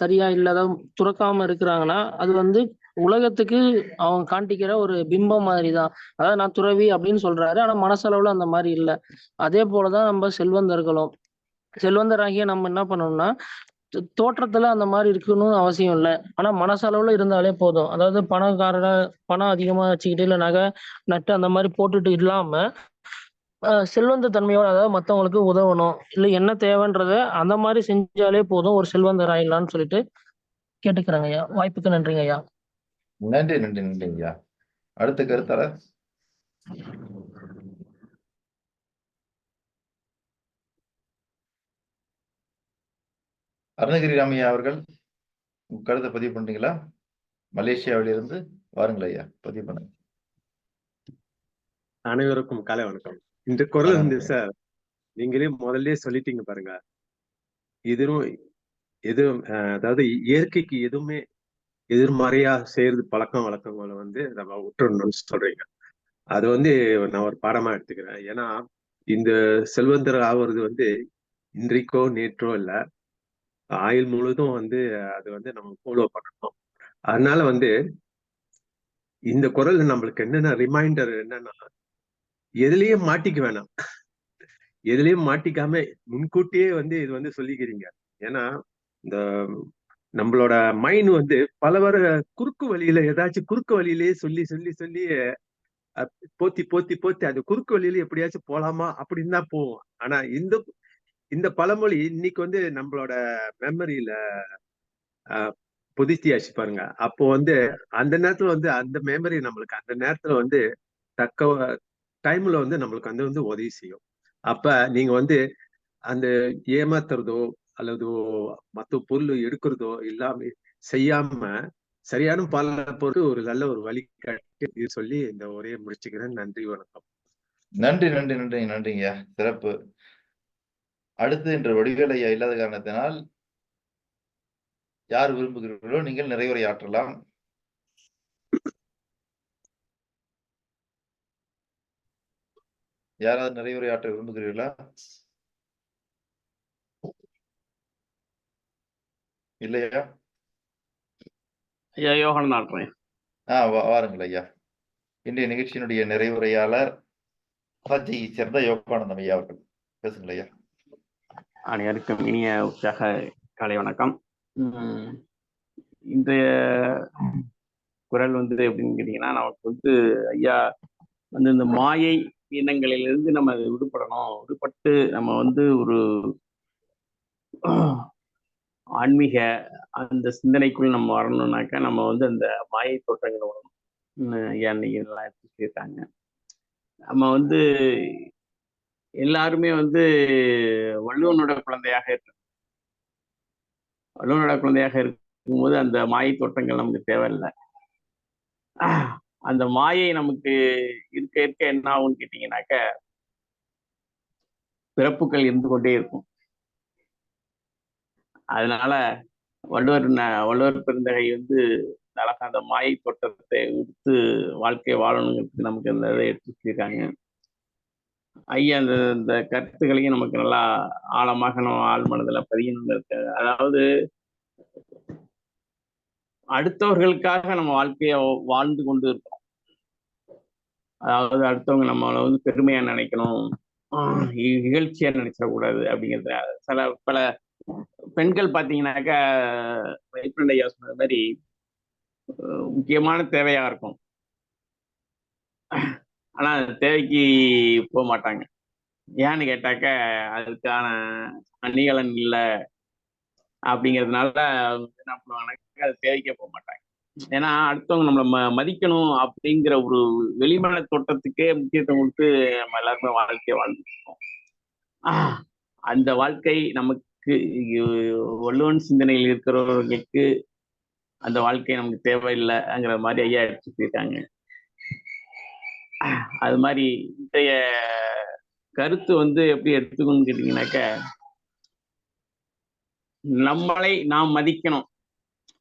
[SPEAKER 8] சரியா இல்ல ஏதாவது துறக்காம இருக்கிறாங்கன்னா அது உலகத்துக்கு அவங்க காண்பிக்கிற ஒரு பிம்பம் மாதிரிதான். அதாவது நான் துறவி அப்படின்னு சொல்றாரு, ஆனா மனசளவுல அந்த மாதிரி இல்லை. அதே போலதான் நம்ம செல்வந்தராகிய நம்ம என்ன பண்ணணும்னா தோற்றத்துல அந்த மாதிரி இருக்கணும்னு அவசியம் இல்லை, ஆனா மனசளவுல இருந்தாலே போதும். அதாவது பணம் அதிகமா வச்சுக்கிட்டு இல்ல நகை நட்டு அந்த மாதிரி போட்டுட்டு இல்லாம செல்வந்த தன்மையோட, அதாவது மத்தவங்களுக்கு உதவணும் இல்ல என்ன தேவைன்றத அந்த மாதிரி செஞ்சாலே போதும், ஒரு செல்வந்தர் ஆயிடலாம்னு சொல்லிட்டு கேட்டுக்கிறாங்க ஐயா. வாய்ப்புக்கு நன்றிங்க ஐயா.
[SPEAKER 5] நன்றி நன்றி நன்றிங்க ஐயா. அடுத்த கருத்தாளர் அருணகிரி ராமையா அவர்கள். கருத்தை பதிவு பண்றீங்களா? மலேசியாவிலிருந்து வாருங்கள் ஐயா, பதிவு பண்ணுங்க.
[SPEAKER 9] அனைவருக்கும் காலை வணக்கம். இந்த குரல் சார் நீங்களே முதல்ல சொல்லிட்டீங்க பாருங்க. எதுவும் அதாவது இயற்கைக்கு எதுவுமே எதிர்மறையா செய்யறது பழக்கம் வழக்கங்களை நம்ம விட்டுறணும்னு சொல்றீங்க. அது நான் ஒரு பாடமா எடுத்துக்கிறேன். ஏன்னா இந்த செல்வந்தர் ஆவது இன்றைக்கோ நேற்றோ இல்ல, ஆயுள் முழுதும் அது நம்ம ஃபாலோ பண்ணணும். அதனால இந்த குரல் நம்மளுக்கு என்னென்ன ரிமைண்டர் என்னன்னா, எதுலயே மாட்டிக்க வேணாம். எதுலயும் மாட்டிக்காம முன்கூட்டியே வந்து இது வந்து சொல்லிக்கிறீங்க. ஏன்னா இந்த நம்மளோட மைண்ட் வந்து பல குறுக்கு வழியில ஏதாச்சும் குறுக்கு வழியிலேயே சொல்லி சொல்லி சொல்லி போத்தி போத்தி போத்தி அது குறுக்கு வழியில எப்படியாச்சும் போலாமா அப்படின்னு தான் போவோம். ஆனா இந்த பழமொழி இன்னைக்கு வந்து நம்மளோட மெமரியில புதுத்தியாச்சு பாருங்க. அப்போ வந்து அந்த நேரத்துல வந்து அந்த மெமரி நம்மளுக்கு அந்த நேரத்துல வந்து தக்க டைம்ல வந்து நம்மளுக்கு வந்து உதவி செய்யும். அப்ப நீங்க வந்து அந்த ஏமாத்துறதோ அல்லது மத்த பொருள் எடுக்கிறதோ இல்லாம செய்யாம சரியான பலனை பொறுத்து ஒரு நல்ல ஒரு வழிகாட்டி சொல்லி இந்த உரையை முடிச்சுக்கிறேன். நன்றி, வணக்கம்.
[SPEAKER 5] நன்றி நன்றி நன்றி நன்றிங்கய்யா, சிறப்பு. அடுத்து இன்று வடிவேல் ஐயா இல்லாத காரணத்தினால் யார் விரும்புகிறீர்களோ நீங்கள் நிறைவுரையாற்றலாம். யாராவது நிறைவுரையாற்ற விரும்புகிறீர்களா? இல்லையா?
[SPEAKER 6] ஐயா யோகானந்த் ஆற்றுறேன்.
[SPEAKER 5] வாருங்கள் ஐயா. இன்றைய நிகழ்ச்சியினுடைய நிறைவுரையாளர் ராஜியை சேர்ந்த யோகானந்தம் ஐயா அவர்கள். பேசுங்கள் ஐயா.
[SPEAKER 6] அனைவருக்கும் இனிய உற்சாக காலை வணக்கம். இன்றைய குரல் வந்து எப்படின்னு கேட்டீங்கன்னா, நமக்கு வந்து ஐயா வந்து இந்த மாயை எண்ணங்களிலிருந்து நம்ம விடுபடணும். விடுபட்டு நம்ம வந்து ஒரு ஆன்மீக அந்த சிந்தனைக்குள் நம்ம வரணும்னாக்கா நம்ம வந்து அந்த மாயை தோற்றங்களை வரணும். ஐயா இன்னைக்கு எல்லாம் எடுத்துருக்காங்க. நம்ம வந்து எல்லாருமே வந்து வள்ளுவனோட குழந்தையாக இருக்கு. வள்ளுவனோட குழந்தையாக இருக்கும்போது அந்த மாயை தோற்றங்கள் நமக்கு தேவையில்லை. அந்த மாயை நமக்கு இருக்க இருக்க என்ன ஆகும்னு கேட்டீங்கன்னாக்க பிறப்புகள் இருந்து கொண்டே இருக்கும். அதனால வள்ளுவர் பெருந்தகை வந்து அழகா அந்த மாயை தோற்றத்தை விடுத்து வாழ்க்கை வாழணுங்கிறதுக்கு நமக்கு அந்த இதை எடுத்து சொல்லியிருக்காங்க. ஐயா இந்த கருத்துக்களையும் நமக்கு நல்லா ஆழமாக நம்ம ஆழ் மனதில் பதியணுங்க இருக்காங்க. அதாவது அடுத்தவர்களுக்காக நம்ம வாழ்க்கைய வாழ்ந்து கொண்டு இருக்கோம். அதாவது அடுத்தவங்க நம்மளை வந்து பெருமையா நினைக்கணும், இகழ்ச்சியா நினைச்சிடக்கூடாது அப்படிங்கிறது. பல பெண்கள் பார்த்தீங்கன்னாக்கா வைப்ரண்ட் ஐயா சொன்ன மாதிரி முக்கியமான தேவையா இருக்கும். ஆனா தேவைக்கு போக மாட்டாங்க. ஏன்னு கேட்டாக்க அதுக்கான அணிகலன் இல்லை அப்படிங்கிறதுனால என்ன பண்ணுவாங்கன்னாக்கா அது தேவைக்கே போக மாட்டாங்க. ஏன்னா அடுத்தவங்க நம்மளை மதிக்கணும் அப்படிங்கிற ஒரு வெளிமன தோட்டத்துக்கே முக்கியத்துவம் கொடுத்து நம்ம எல்லாருமே வாழ்க்கையை வாழ்ந்துட்டு இருக்கோம். அந்த வாழ்க்கை நமக்கு வள்ளுவன் சிந்தனையில் இருக்கிறவர்களுக்கு அந்த வாழ்க்கை நமக்கு தேவையில்லைங்கிற மாதிரி ஐயா எடுத்து போயிருக்காங்க. அது மாதிரி இன்றைய கருத்து வந்து எப்படி எடுத்துக்கணும்னு கேட்டீங்கன்னாக்க, நம்மளை நாம் மதிக்கணும்,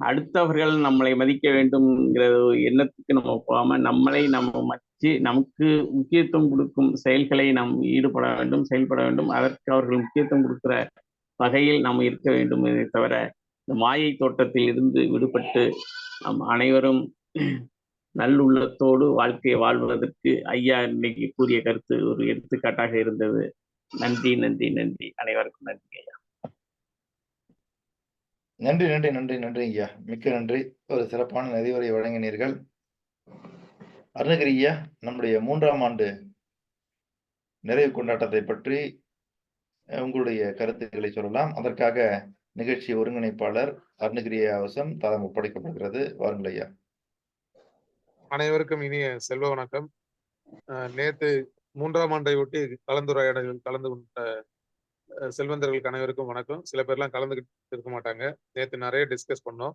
[SPEAKER 6] அடுத்தவர்கள் நம்மளை மதிக்க வேண்டும்ங்கிற எண்ணத்துக்கு நம்ம போகாம நம்மளை நம்ம மதிச்சு நமக்கு முக்கியத்துவம் கொடுக்கும் செயல்களை நாம் ஈடுபட வேண்டும், செயல்பட வேண்டும். அதற்கு அவர்கள் முக்கியத்துவம் கொடுக்கிற வகையில் நாம் இருக்க வேண்டும். இதை தவிர இந்த மாயை தோட்டத்தில் இருந்து விடுபட்டு நம் அனைவரும் நல்லுள்ளத்தோடு வாழ்க்கையை வாழ்வதற்கு ஐயா இன்னைக்கு கூறிய கருத்து ஒரு எடுத்துக்காட்டாக இருந்தது. நன்றி நன்றி நன்றி, அனைவருக்கும் நன்றி ஐயா.
[SPEAKER 5] நன்றி நன்றி நன்றி நன்றி ஐயா, மிக்க நன்றி. ஒரு சிறப்பான நிறைவுரை வழங்கினீர்கள். அருணகிரி ஐயா, நம்முடைய 3ஆம் ஆண்டு நிறைவு கொண்டாட்டத்தை பற்றி உங்களுடைய கருத்துக்களை சொல்லலாம். அதற்காக நிகழ்ச்சி ஒருங்கிணைப்பாளர் அருணகிரி அவசம் தரம் ஒப்படைக்கப்படுகிறது. வாருங்கள் ஐயா.
[SPEAKER 3] அனைவருக்கும் இனிய செல்வ வணக்கம். நேற்று 3ஆம் ஆண்டை ஒட்டி கலந்துரையாடலில் கலந்து கொண்ட செல்வந்தர்களுக்கு அனைவருக்கும் வணக்கம். சில பேர்லாம் கலந்துக்கிட்டு இருக்க மாட்டாங்க. நேற்று நிறைய டிஸ்கஸ் பண்ணோம்.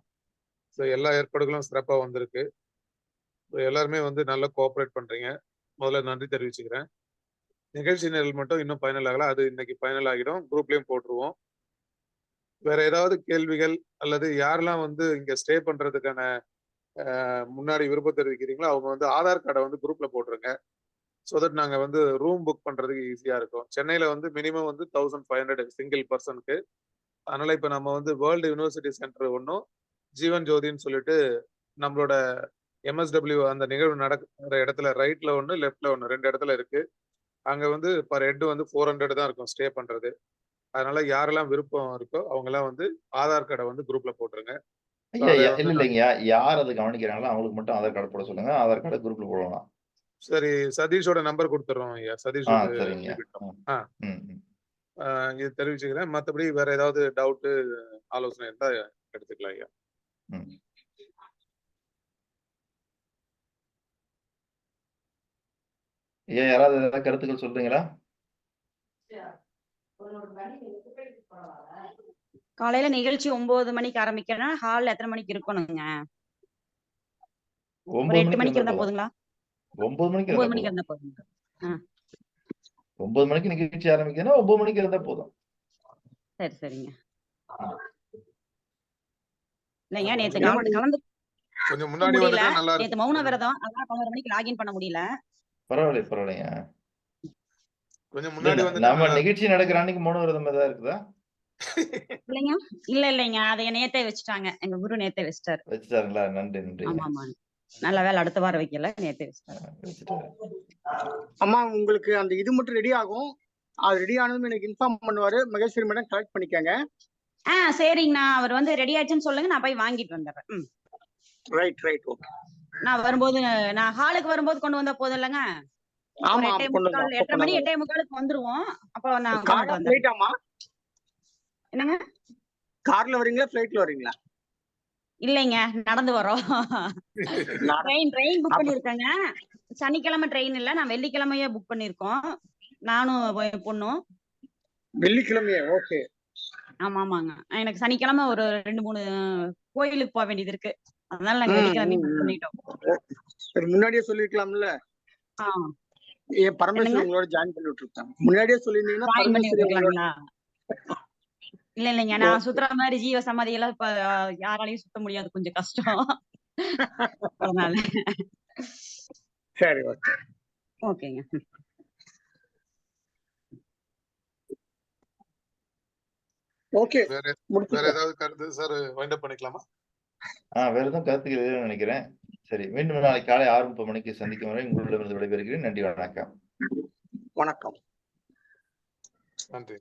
[SPEAKER 3] ஸோ எல்லா ஏற்பாடுகளும் சிறப்பாக வந்திருக்கு. எல்லாருமே வந்து நல்லா கோஆப்ரேட் பண்றீங்க. முதல்ல நன்றி தெரிவிச்சுக்கிறேன். நிகழ்ச்சி நிரல் மட்டும் இன்னும் ஃபைனல் ஆகல. அது இன்னைக்கு ஃபைனல் ஆகிடும். குரூப்லயும் போட்டுருவோம். வேற ஏதாவது கேள்விகள் அல்லது யாரெல்லாம் வந்து இங்க ஸ்டே பண்றதுக்கான முன்னாடி விருப்பம் தெரிவிக்கிறீங்களோ அவங்க வந்து ஆதார் கார்டை வந்து குரூப்ல போட்டுருங்க. ஸோ தட் நாங்கள் வந்து ரூம் புக் பண்றதுக்கு ஈஸியா இருக்கும். சென்னையில வந்து மினிமம் வந்து 1500 சிங்கிள் பர்சனுக்கு. அதனால இப்போ நம்ம வந்து வேர்ல்டு யூனிவர்சிட்டி சென்டர் ஒன்றும் ஜீவன் ஜோதின்னு சொல்லிட்டு நம்மளோட MSW அந்த நிகழ்வு நடக்கிற இடத்துல ரைட்ல ஒன்று லெஃப்ட்ல ஒன்று 2 இடத்துல இருக்கு. அங்க வந்து பர் ஹெட் வந்து 400 தான் இருக்கும் ஸ்டே பண்றது. அதனால யாரெல்லாம் விருப்பம் இருக்கோ அவங்க எல்லாம் வந்து ஆதார் கார்டை வந்து குரூப்ல போட்டுருங்க.
[SPEAKER 5] ஐயா
[SPEAKER 3] அதை
[SPEAKER 5] இல்ல
[SPEAKER 3] வந்து
[SPEAKER 5] இல்லைங்க, யார் அதை கவனிக்கிறாங்களோ அவங்களுக்கு மட்டும் ஆதார் கார்டு போட சொல்லுங்க. ஆதார் கார்டை குரூப்ல போடலாம்.
[SPEAKER 3] சரி, சதீஷோட நம்பர் கொடுத்துறோம் ஐயா. சதீஷ்
[SPEAKER 5] சரிங்க.
[SPEAKER 3] இது தெரிவிச்சுக்கிறேன். மற்றபடி வேற ஏதாவது டவுட் ஆலோசனை இருந்தா எடுத்துக்கலாம் ஐயா.
[SPEAKER 5] ஏன் யாராவது ஏதாவது கருத்துக்கள் சொல்றீங்களா?
[SPEAKER 1] காலையில நிகழ்ச்சி 9 மணிக்கு ஆரம்பிக்கணும். ஹால் எத்தனை மணிக்கு இருக்கணுங்க? ஒரு 8 மணிக்கு இருந்தா போதுங்களா?
[SPEAKER 5] 9 மணிக்கு
[SPEAKER 1] 9 மணிக்கு இருந்தா போதுங்க.
[SPEAKER 5] 9 மணிக்கு நிகழ்ச்சி ஆரம்பிக்கணும். 9 மணிக்கு இருந்தா போதும்.
[SPEAKER 1] சரி சரிங்க. இல்லைங்க, நேத்து கலந்து
[SPEAKER 3] கொஞ்சம் முன்னாடி வந்துட்டா நல்லா
[SPEAKER 1] நேத்து
[SPEAKER 3] இருக்கும்.
[SPEAKER 1] மௌன விரதம், அதனால 11 மணிக்கு லாகின் பண்ண முடியல.
[SPEAKER 5] பரவாயில்லைங்க.
[SPEAKER 3] கொஞ்சம் முன்னாடி வந்து
[SPEAKER 5] நம்ம நிகழ்ச்சி நடக்கிற அன்னைக்கு மௌன விரதம் ஏதாவது இருக்குதா?
[SPEAKER 1] இல்லைங்க, அதை நேத்தே வச்சுட்டாங்க. எங்க குரு நேத்தே
[SPEAKER 5] வச்சுட்டாருங்களா? நன்றி.
[SPEAKER 1] ஆமா. நல்ல வேலை, அடுத்த வாரம் வைக்கல, நேத்தே
[SPEAKER 5] வச்சுட்டாரு.
[SPEAKER 7] அம்மா உங்களுக்கு அந்த இது மட்டும் ரெடி ஆகும். அது ரெடி ஆனதும் எனக்கு இன்ஃபார்ம் பண்ணுவாரு. மகேஸ்வரி மேடம் கலெக்ட் பண்ணிக்கங்க.
[SPEAKER 1] சரிங்கண்ணா. அவர் வந்து ரெடி ஆச்சுன்னு சொல்லுங்க, நான் போய் வாங்கிட்டு வந்துடுறேன்.
[SPEAKER 7] Right okay.
[SPEAKER 1] நான் வரும்போது, நான் ஹாலுக்கு வரும்போது கொண்டு வந்தா போதும் இல்லைங்க?
[SPEAKER 7] ஆமா,
[SPEAKER 1] 8:45 மணி 8:45 வந்துருவோம். அப்போ நான் கொண்டு வந்தேன்.
[SPEAKER 7] ஃளைட்டாமா?
[SPEAKER 1] என்னங்க?
[SPEAKER 7] கார்ல வரீங்களா ஃளைட்ல வரீங்களா?
[SPEAKER 1] இல்லைங்க, நடந்து வரோம். ட்ரெயின் புக் பண்ணிருக்கேங்க. சனிக்கிழமை ட்ரெயின் இல்ல, நான் வெள்ளிக்கிழமையே புக் பண்ணிருக்கோம். நானும் பொண்ணும்.
[SPEAKER 7] வெள்ளிக்கிழமையே? ஓகே.
[SPEAKER 1] ஆமாங்க. எனக்கு சனிக்கிழமை ஒரு 2-3 கோயிலுக்கு போக வேண்டியது இருக்கு. அதனால நாங்க வெள்ளிக்கிழமை புக் பண்ணிட்டோம்.
[SPEAKER 7] சரி, முன்னாடியே சொல்லிருக்கலாம்ல. பரமேஸ்வரி உங்களோட ஜாயின் பண்ணி விட்டுருக்காங்க. முன்னாடியே சொல்லிருந்தீங்கன்னா பரமேஸ்வரி உங்களோட.
[SPEAKER 1] இல்லைங்க, நான் சுத்துற மாதிரி ஜீவ சமாதி எல்லாம் இப்ப யாராலையும் சுத்த முடியாது, கொஞ்சம் கஷ்டம். அதனால
[SPEAKER 7] சரி,
[SPEAKER 1] ஓகேங்க.
[SPEAKER 7] ஓகே.
[SPEAKER 3] வேற ஏதாவது கருத்து சார் வைண்ட் அப் பண்ணிக்கலாமா?
[SPEAKER 5] வேற எதுவும் கருத்துக்கள் இல்லைன்னு நினைக்கிறேன். சரி, மீண்டும் நாளைக்கு காலை 6:30 மணிக்கு சந்திக்கும் வரை உங்களிடமிருந்து விடைபெறுகிறேன். நன்றி, வணக்கம்.
[SPEAKER 7] வணக்கம்.
[SPEAKER 3] நன்றி.